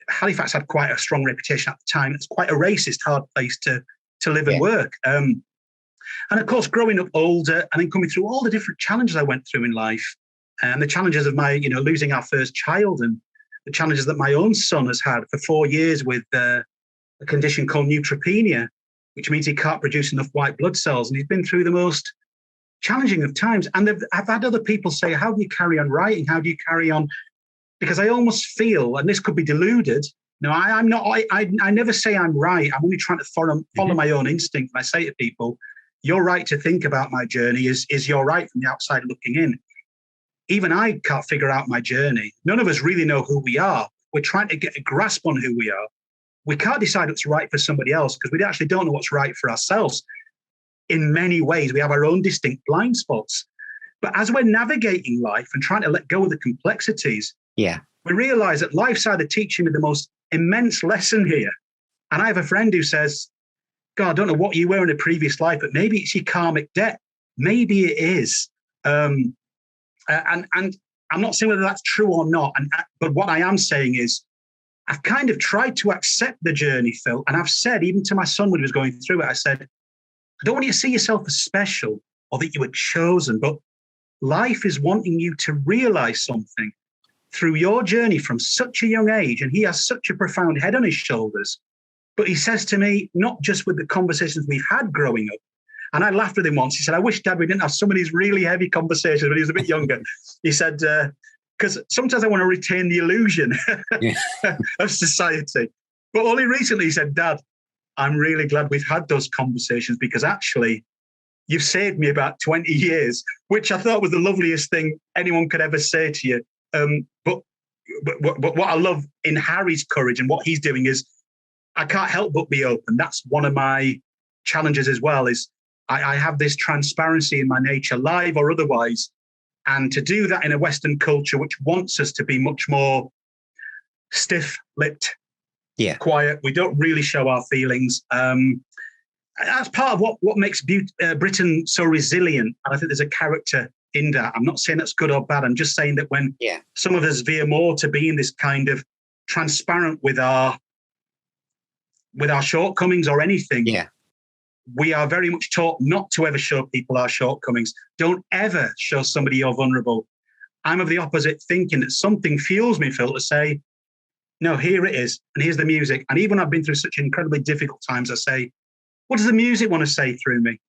Halifax had quite a strong reputation at the time. It's quite a racist, hard place to live and work. And of course, growing up older and then coming through all the different challenges I went through in life, and the challenges of my, losing our first child, and the challenges that my own son has had for 4 years with a condition called neutropenia, which means he can't produce enough white blood cells. And he's been through the most challenging of times. And I've had other people say, how do you carry on writing? How do you carry on? Because I almost feel, and this could be deluded, I'm not, I never say I'm right. I'm only trying to follow my own instinct. And I say to people, your right to think about my journey is your right from the outside looking in. Even I can't figure out my journey. None of us really know who we are. We're trying to get a grasp on who we are. We can't decide what's right for somebody else because we actually don't know what's right for ourselves. In many ways, we have our own distinct blind spots. But as we're navigating life and trying to let go of the complexities, we realize that life's either teaching me the most immense lesson here. And I have a friend who says, God, I don't know what you were in a previous life, but maybe it's your karmic debt. Maybe it is. And I'm not saying whether that's true or not. But what I am saying is, I've kind of tried to accept the journey, Phil. And I've said, even to my son when he was going through it, I said, I don't want you to see yourself as special or that you were chosen, but life is wanting you to realize something through your journey from such a young age. And he has such a profound head on his shoulders. But he says to me, not just with the conversations we've had growing up, and I laughed with him once. He said, I wish, Dad, we didn't have some of these really heavy conversations when he was a bit younger. He said, because sometimes I want to retain the illusion of society. But only recently he said, Dad, I'm really glad we've had those conversations because actually you've saved me about 20 years, which I thought was the loveliest thing anyone could ever say to you. But what I love in Harry's courage and what he's doing is I can't help but be open. That's one of my challenges as well, is I have this transparency in my nature, live or otherwise. And to do that in a Western culture, which wants us to be much more stiff-lipped, quiet, we don't really show our feelings. That's part of what makes Britain so resilient. And I think there's a character in that. I'm not saying that's good or bad. I'm just saying that when some of us veer more to being this kind of transparent with our shortcomings or anything, we are very much taught not to ever show people our shortcomings. Don't ever show somebody you're vulnerable. I'm of the opposite thinking that something fuels me, Phil, to say, no, here it is, and here's the music. And even I've been through such incredibly difficult times, I say, what does the music want to say through me?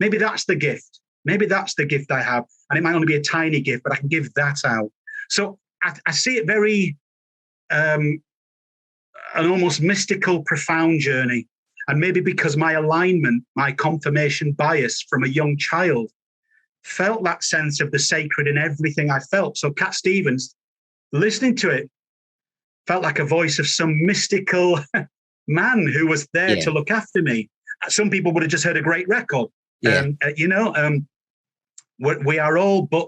Maybe that's the gift. Maybe that's the gift I have. And it might only be a tiny gift, but I can give that out. So I see it very an almost mystical, profound journey. And maybe because my alignment, my confirmation bias from a young child felt that sense of the sacred in everything I felt. So Cat Stevens, listening to it, felt like a voice of some mystical man who was there to look after me. Some people would have just heard a great record. We are all but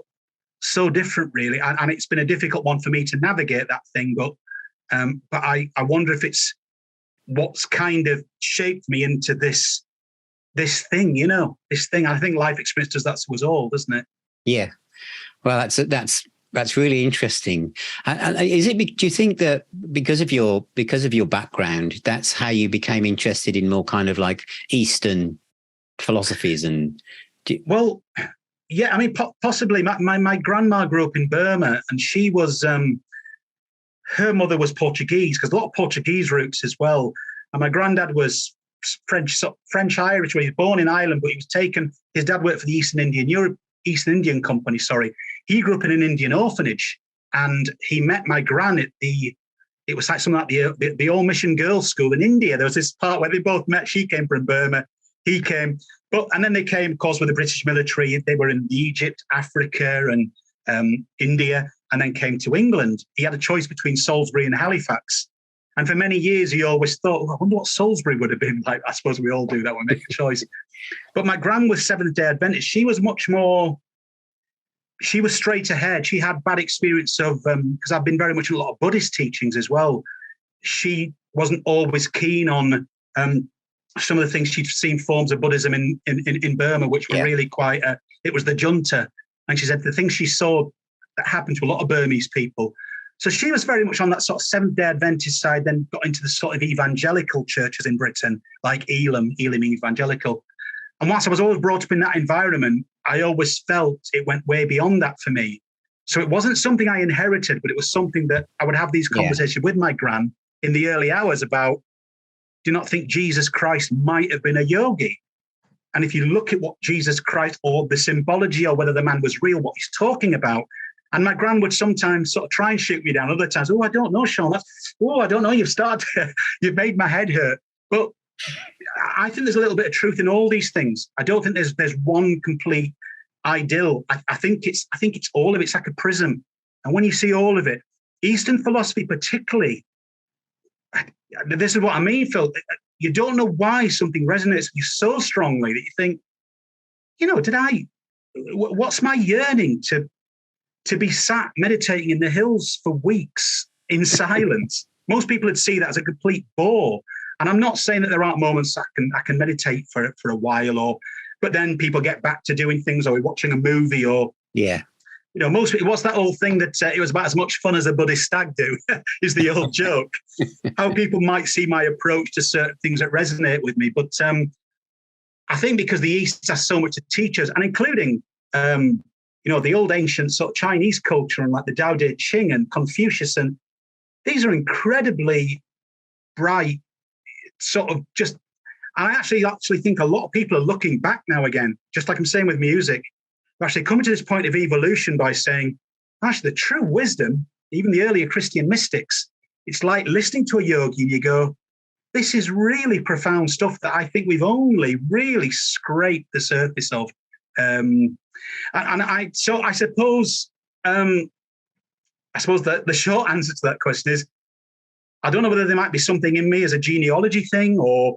so different, really. And it's been a difficult one for me to navigate that thing. But I wonder if it's what's kind of shaped me into this thing, this thing. I think life experience does that to us all, doesn't it? Yeah. Well, that's really interesting. And is it? Do you think that because of your background, that's how you became interested in more kind of like Eastern philosophies? Well, yeah. I mean, possibly. My grandma grew up in Burma, and she was. Her mother was Portuguese, because a lot of Portuguese roots as well. And my granddad was French-Irish, where he was born in Ireland, but he was taken. His dad worked for the East Indian Company. Sorry, he grew up in an Indian orphanage, and he met my gran at it was like something like the All Mission Girls' School in India. There was this part where they both met. She came from Burma, he came, and then they came, of course, with the British military. They were in Egypt, Africa, and India. and then came to England, he had a choice between Salisbury and Halifax. And for many years, he always thought, I wonder what Salisbury would have been like. I suppose we all do that when we make a choice. But my gran was Seventh-day Adventist. She was much more, she was straight ahead. She had bad experience of, because I've been very much in a lot of Buddhist teachings as well. She wasn't always keen on some of the things she'd seen forms of Buddhism in Burma, which were really quite, it was the junta. And she said the things she saw that happened to a lot of Burmese people. So she was very much on that sort of Seventh-day Adventist side, then got into the sort of evangelical churches in Britain, like Elim evangelical. And whilst I was always brought up in that environment, I always felt it went way beyond that for me. So it wasn't something I inherited, but it was something that I would have these conversations with my gran in the early hours about, do you not think Jesus Christ might have been a yogi? And if you look at what Jesus Christ, or the symbology, or whether the man was real, what he's talking about, and my gran would sometimes sort of try and shoot me down. Other times, I don't know, Sean. I don't know. You've made my head hurt. But I think there's a little bit of truth in all these things. I don't think there's one complete ideal. I think it's all of it. It's like a prism. And when you see all of it, Eastern philosophy particularly, this is what I mean, Phil. You don't know why something resonates with you so strongly that you think, what's my yearning to be sat meditating in the hills for weeks in silence? Most people would see that as a complete bore. And I'm not saying that there aren't moments I can meditate for a while, but then people get back to doing things, or we're watching a movie, or most people, what's that old thing that it was about as much fun as a Buddhist stag do is the old joke. How people might see my approach to certain things that resonate with me. But I think because the East has so much to teach us, and including the old ancient sort of Chinese culture, and like the Tao Te Ching and Confucius, and these are incredibly bright sort of just, I actually think a lot of people are looking back now again, just like I'm saying with music. We're actually coming to this point of evolution by saying, actually, the true wisdom, even the earlier Christian mystics, it's like listening to a yogi and you go, this is really profound stuff that I think we've only really scraped the surface of. I suppose the short answer to that question is, I don't know whether there might be something in me as a genealogy thing, or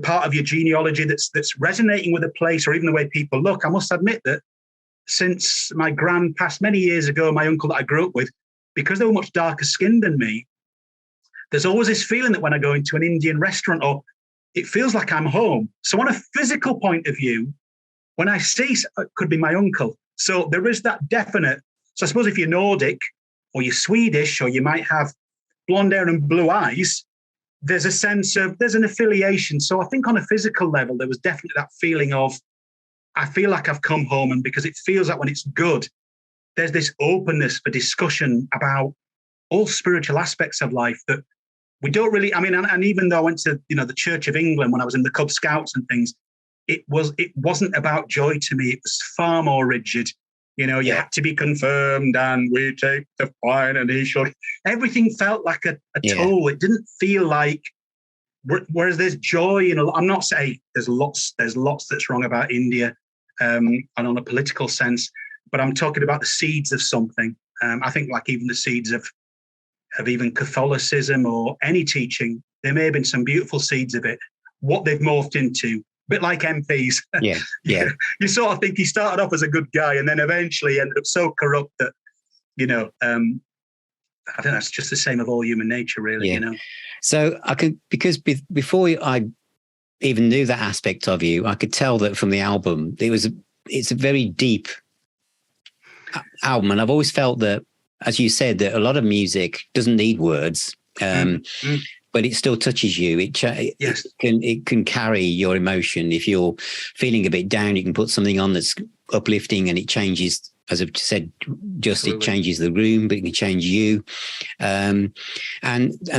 part of your genealogy that's resonating with a place, or even the way people look. I must admit that since my gran passed many years ago, my uncle that I grew up with, because they were much darker skinned than me, there's always this feeling that when I go into an Indian restaurant, or it feels like I'm home. So on a physical point of view, when I see, it could be my uncle. So there is that definite. So I suppose if you're Nordic, or you're Swedish, or you might have blonde hair and blue eyes, there's a sense of, there's an affiliation. So I think on a physical level, there was definitely that feeling of, I feel like I've come home. And because it feels like when it's good, there's this openness for discussion about all spiritual aspects of life that we don't really, and even though I went to, the Church of England when I was in the Cub Scouts and things, it wasn't about joy to me. It was far more rigid. You had to be confirmed, and we take the fine, and he shall. Everything felt like a toll. It didn't feel like. Whereas there's joy in. I'm not saying there's lots that's wrong about India, and on a political sense, but I'm talking about the seeds of something. I think like even the seeds of even Catholicism or any teaching, there may have been some beautiful seeds of it. What they've morphed into. Bit like MPs. Yeah. You sort of think he started off as a good guy and then eventually ended up so corrupt that, I think that's just the same of all human nature, really, So because before I even knew that aspect of you, I could tell that from the album, it's a very deep album. And I've always felt that, as you said, that a lot of music doesn't need words. But it still touches you. It can carry your emotion. If you're feeling a bit down, you can put something on that's uplifting, and it changes. As I've said, it changes the room, but it can change you. And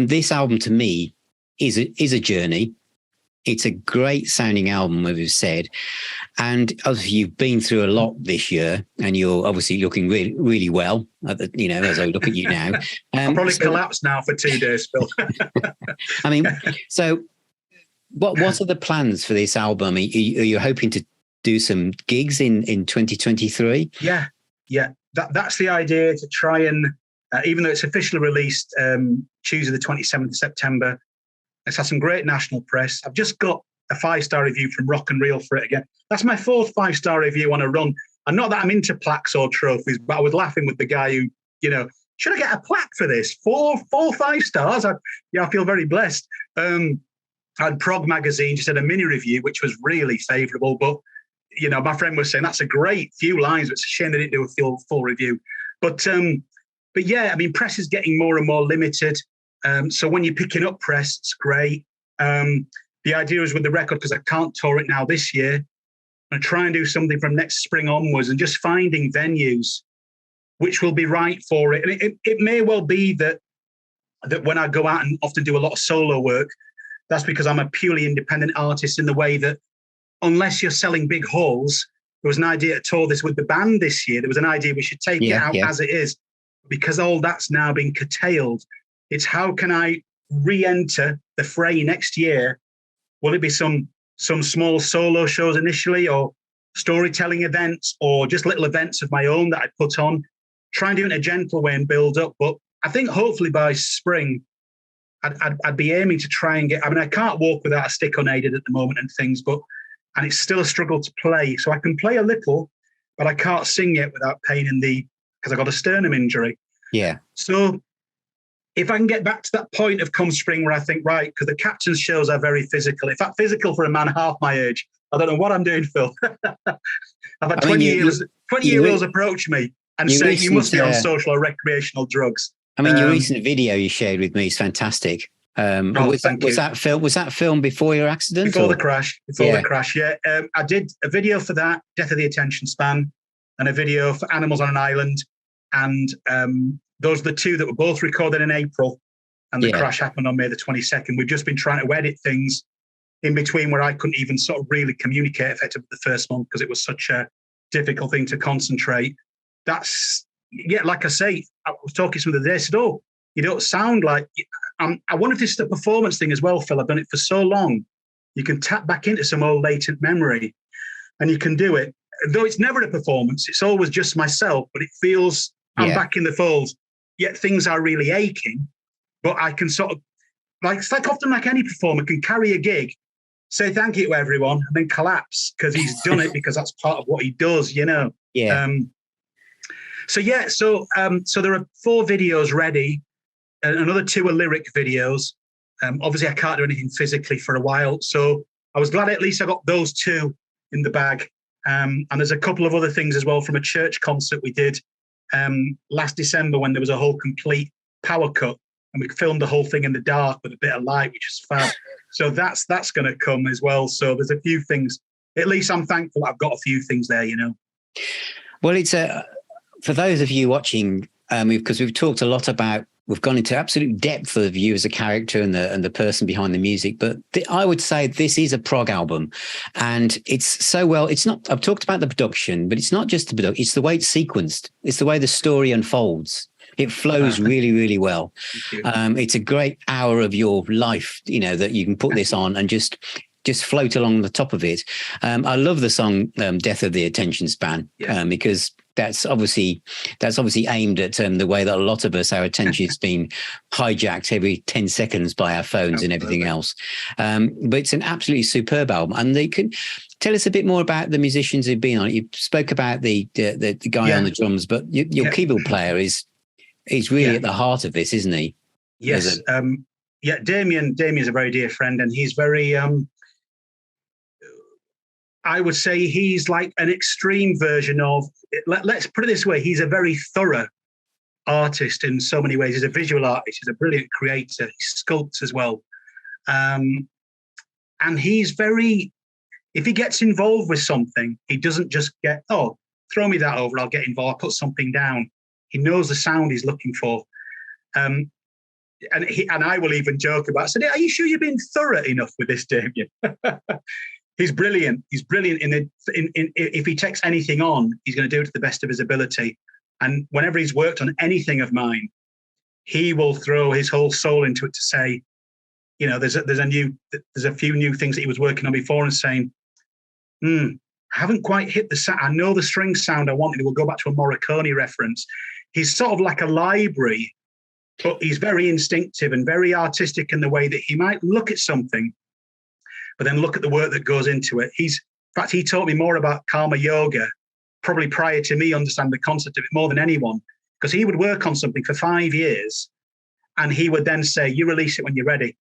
this album to me is a journey. It's a great sounding album, as we've said. And obviously you've been through a lot this year, and you're obviously looking really, really well, as I look at you now. I'll probably collapse now for 2 days, Phil. So what are the plans for this album? Are you hoping to do some gigs in 2023? Yeah, Yeah, that's the idea, to try and, even though it's officially released Tuesday the 27th of September, it's had some great national press. I've just got a 5-star review from Rock and Reel for it again. That's my 4th 5-star review on a run. And not that I'm into plaques or trophies, but I was laughing with the guy who, should I get a plaque for this? 4 5 stars? I feel very blessed. I had PROG magazine just did a mini review, which was really favourable. But, my friend was saying that's a great few lines. It's a shame they didn't do a full review. But yeah, I mean, press is getting more and more limited. So when you're picking up press, it's great. The idea is with the record, because I can't tour it now this year, I'm going to try and do something from next spring onwards, and just finding venues which will be right for it. And it may well be that when I go out and often do a lot of solo work, that's because I'm a purely independent artist, in the way that unless you're selling big halls, there was an idea to tour this with the band this year. There was an idea we should take it out as it is. Because all that's now been curtailed, it's how can I re-enter the fray next year? Will it be some small solo shows initially, or storytelling events, or just little events of my own that I put on? Try and do it in a gentle way and build up. But I think hopefully by spring, I'd be aiming to try and get, I can't walk without a stick unaided at the moment and things, and it's still a struggle to play. So I can play a little, but I can't sing yet without pain because I got a sternum injury. Yeah. So if I can get back to that point of come spring where I think, right, because the captain's shows are very physical. In fact, physical for a man half my age. I don't know what I'm doing, Phil. I've had 20-year-olds approach me and say, you must be on social or recreational drugs. I mean, your recent video you shared with me is fantastic. Was that filmed before your accident? Before the crash. The crash, yeah. I did a video for that, Death of the Attention Span, and a video for Animals on an Island. And those are the 2 that were both recorded in April. And the crash happened on May the 22nd. We've just been trying to edit things in between, where I couldn't even sort of really communicate effectively the first month, because it was such a difficult thing to concentrate. That's, like I say, I was talking to somebody the other day, I said, oh, you don't sound like, I wonder if this is a performance thing as well, Phil. I've done it for so long. You can tap back into some old latent memory, and you can do it. Though it's never a performance, it's always just myself, but it feels I'm back in the fold. Yet things are really aching, but I can sort of, it's like often like any performer can carry a gig, say thank you to everyone, and then collapse because he's done it, because that's part of what he does, Yeah. So there are 4 videos ready. Another 2 are lyric videos. Obviously, I can't do anything physically for a while, so I was glad at least I got those 2 in the bag. And there's a couple of other things as well from a church concert we did last December, when there was a whole complete power cut, and we filmed the whole thing in the dark with a bit of light, which is fab. So that's going to come as well. So there's a few things. At least I'm thankful I've got a few things there, Well, it's for those of you watching, because we've talked a lot about, we've gone into absolute depth of you as a character and the person behind the music. But I would say this is a prog album, and it's so well. It's not. I've talked about the production, but it's not just the production. It's the way it's sequenced. It's the way the story unfolds. It flows really, really well. It's a great hour of your life, that you can put this on and just float along the top of it. I love the song "Death of the Attention Span" because that's obviously aimed at the way that a lot of us, our attention's been hijacked every 10 seconds by our phones and everything else. But it's an absolutely superb album, and they can tell us a bit more about the musicians who've been on it. You spoke about the guy on the drums, but your keyboard player is really at the heart of this, isn't he? Yes. Damien is a very dear friend, and he's very I would say he's like an extreme version of, let's put it this way, he's a very thorough artist in so many ways. He's a visual artist, he's a brilliant creator, he sculpts as well. And he's very, if he gets involved with something, he doesn't just get, oh, throw me that over, I'll get involved, I'll put something down. He knows the sound he's looking for. And I will even joke about, I said, are you sure you're being thorough enough with this, Damien? He's brilliant. He's brilliant in if he takes anything on, he's going to do it to the best of his ability. And whenever he's worked on anything of mine, he will throw his whole soul into it to say, there's a few new things that he was working on before and saying, I haven't quite hit the sound. I know the string sound I wanted. We'll go back to a Morricone reference. He's sort of like a library, but he's very instinctive and very artistic in the way that he might look at something, but then look at the work that goes into it. In fact, he taught me more about karma yoga, probably prior to me understanding the concept of it more than anyone, because he would work on something for 5 years and he would then say, you release it when you're ready.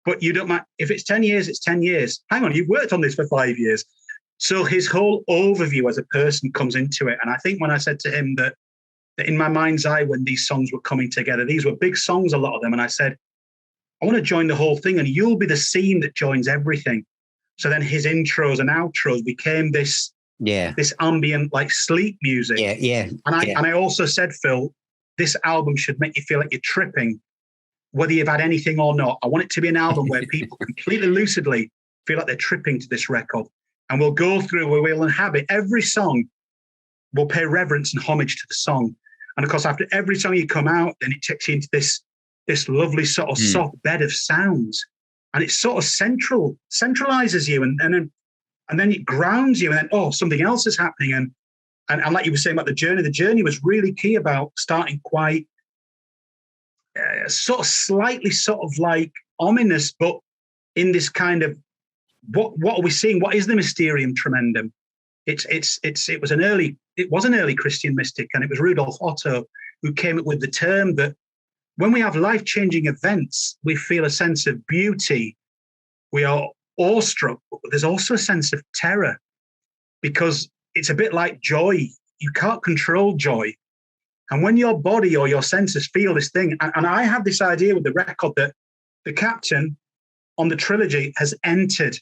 But you don't mind. If it's 10 years, it's 10 years. Hang on, you've worked on this for 5 years. So his whole overview as a person comes into it. And I think when I said to him that in my mind's eye, when these songs were coming together, these were big songs, a lot of them. And I said, I want to join the whole thing and you'll be the scene that joins everything. So then his intros and outros became this ambient, like sleep music. Yeah. And I also said, Phil, this album should make you feel like you're tripping, whether you've had anything or not. I want it to be an album where people completely lucidly feel like they're tripping to this record. And we'll go through where we'll inhabit every song. We'll pay reverence and homage to the song. And of course, after every song you come out, then it takes you into this lovely sort of soft bed of sounds. And it sort of centralizes you. And then it grounds you. And then, something else is happening. And like you were saying about the journey was really key about starting quite sort of slightly sort of like ominous, but in this kind of, what are we seeing? What is the Mysterium Tremendum? It was an early Christian mystic, and it was Rudolf Otto who came up with the term that when we have life-changing events, we feel a sense of beauty. We are awestruck, but there's also a sense of terror, because it's a bit like joy. You can't control joy. And when your body or your senses feel this thing, and I have this idea with the record that the captain on the trilogy has entered.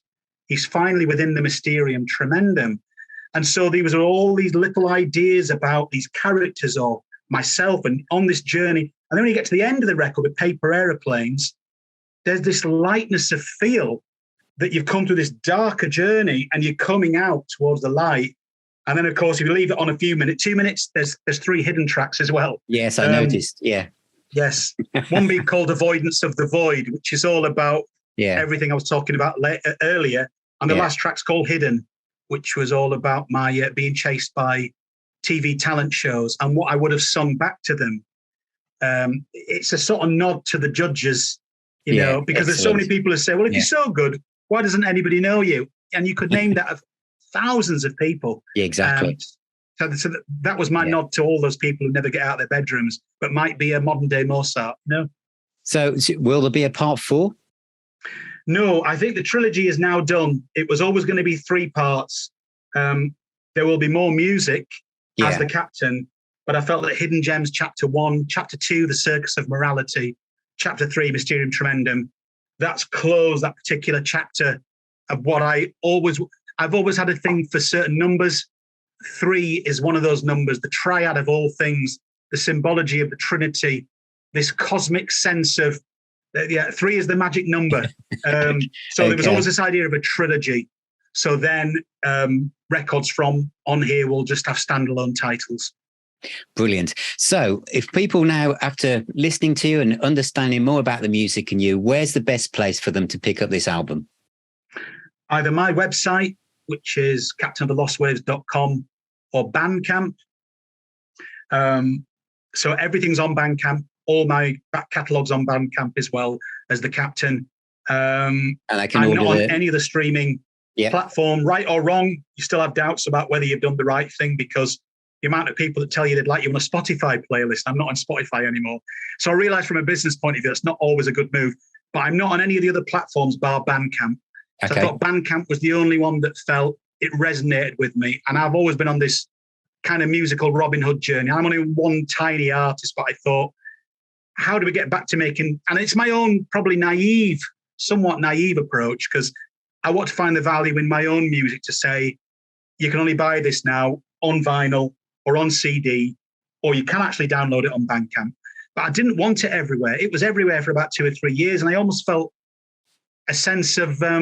He's finally within the Mysterium Tremendum. And so there was all these little ideas about these characters or myself and on this journey. And then when you get to the end of the record with Paper Aeroplanes, there's this lightness of feel that you've come through this darker journey and you're coming out towards the light. And then, of course, if you leave it on 2 minutes, there's 3 hidden tracks as well. Yes, I noticed. Yeah. Yes. One being called Avoidance of the Void, which is all about everything I was talking about earlier. And the last track's called Hidden, which was all about my being chased by TV talent shows and what I would have sung back to them. It's a sort of nod to the judges, you know, because there's so many people who say, well, if you're so good, why doesn't anybody know you? And you could name that of thousands of people. Yeah, exactly. So that was my nod to all those people who never get out of their bedrooms, but might be a modern day Mozart. No. So will there be a part 4? No, I think the trilogy is now done. It was always going to be 3 parts. There will be more music as the captain, but I felt that Hidden Gems Chapter 1, Chapter 2, The Circus of Morality, Chapter 3, Mysterium Tremendum, that's closed that particular chapter of what I've always had a thing for certain numbers. 3 is one of those numbers, the triad of all things, the symbology of the Trinity, this cosmic sense of, 3 is the magic number. So there was always this idea of a trilogy. So then records from on here will just have standalone titles. Brilliant. So if people now, after listening to you and understanding more about the music and you, where's the best place for them to pick up this album? Either my website, which is captainoftheLostwaves.com, or Bandcamp. So everything's on Bandcamp. All my back catalogue's on Bandcamp as well as the captain. And I can I'm not on any of the streaming platform, right or wrong. You still have doubts about whether you've done the right thing, because the amount of people that tell you they'd like you on a Spotify playlist. I'm not on Spotify anymore. So I realized from a business point of view, it's not always a good move, but I'm not on any of the other platforms bar Bandcamp. So I thought Bandcamp was the only one that felt it resonated with me. And I've always been on this kind of musical Robin Hood journey. I'm only one tiny artist, but I thought, how do we get back to making, and it's my own probably somewhat naive approach, because I want to find the value in my own music to say, you can only buy this now on vinyl or on CD, or you can actually download it on Bandcamp. But I didn't want it everywhere. It was everywhere for about 2 or 3 years. And I almost felt a sense of, I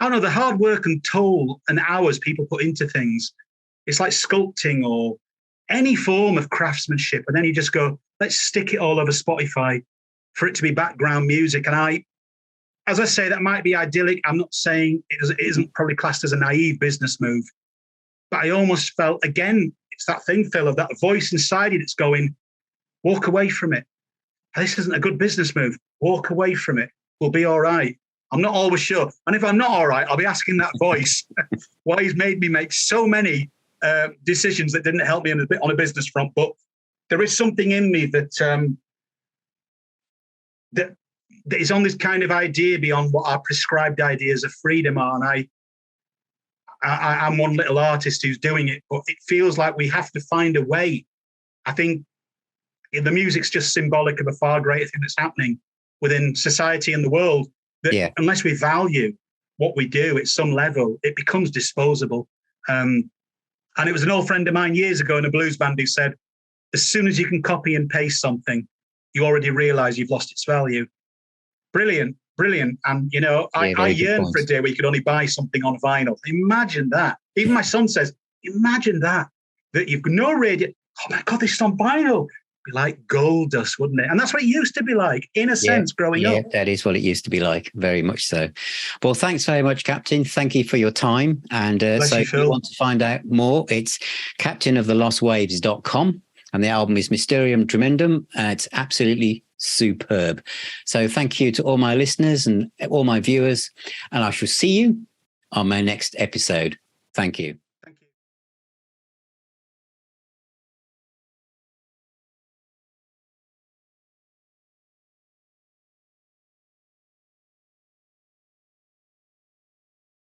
don't know, the hard work and toll and hours people put into things. It's like sculpting or any form of craftsmanship. And then you just go, let's stick it all over Spotify for it to be background music. And I as I say, that might be idyllic. I'm not saying it isn't probably classed as a naive business move, but I almost felt, again, it's that thing, Phil, of that voice inside you that's going, walk away from it. This isn't a good business move. Walk away from it. We'll be all right. I'm not always sure. And if I'm not all right, I'll be asking that voice why he's made me make so many decisions that didn't help me on a business front. But there is something in me that that is on this kind of idea beyond what our prescribed ideas of freedom are. And I'm one little artist who's doing it, but it feels like we have to find a way. I think the music's just symbolic of a far greater thing that's happening within society and the world. That unless we value what we do at some level, it becomes disposable. And it was an old friend of mine years ago in a blues band who said, as soon as you can copy and paste something, you already realize you've lost its value. Brilliant. And, I yearn for a day where you could only buy something on vinyl. Imagine that. Even my son says, imagine that you've no radio. Oh my God, this is on vinyl. Be like gold dust, wouldn't it? And that's what it used to be like, in a sense, growing up. Yeah, that is what it used to be like, very much so. Well, thanks very much, Captain. Thank you for your time. And so if you want to find out more, it's captainoftheLostWaves.com. And the album is Mysterium, Tremedum. It's absolutely superb. So thank you to all my listeners and all my viewers. And I shall see you on my next episode. Thank you.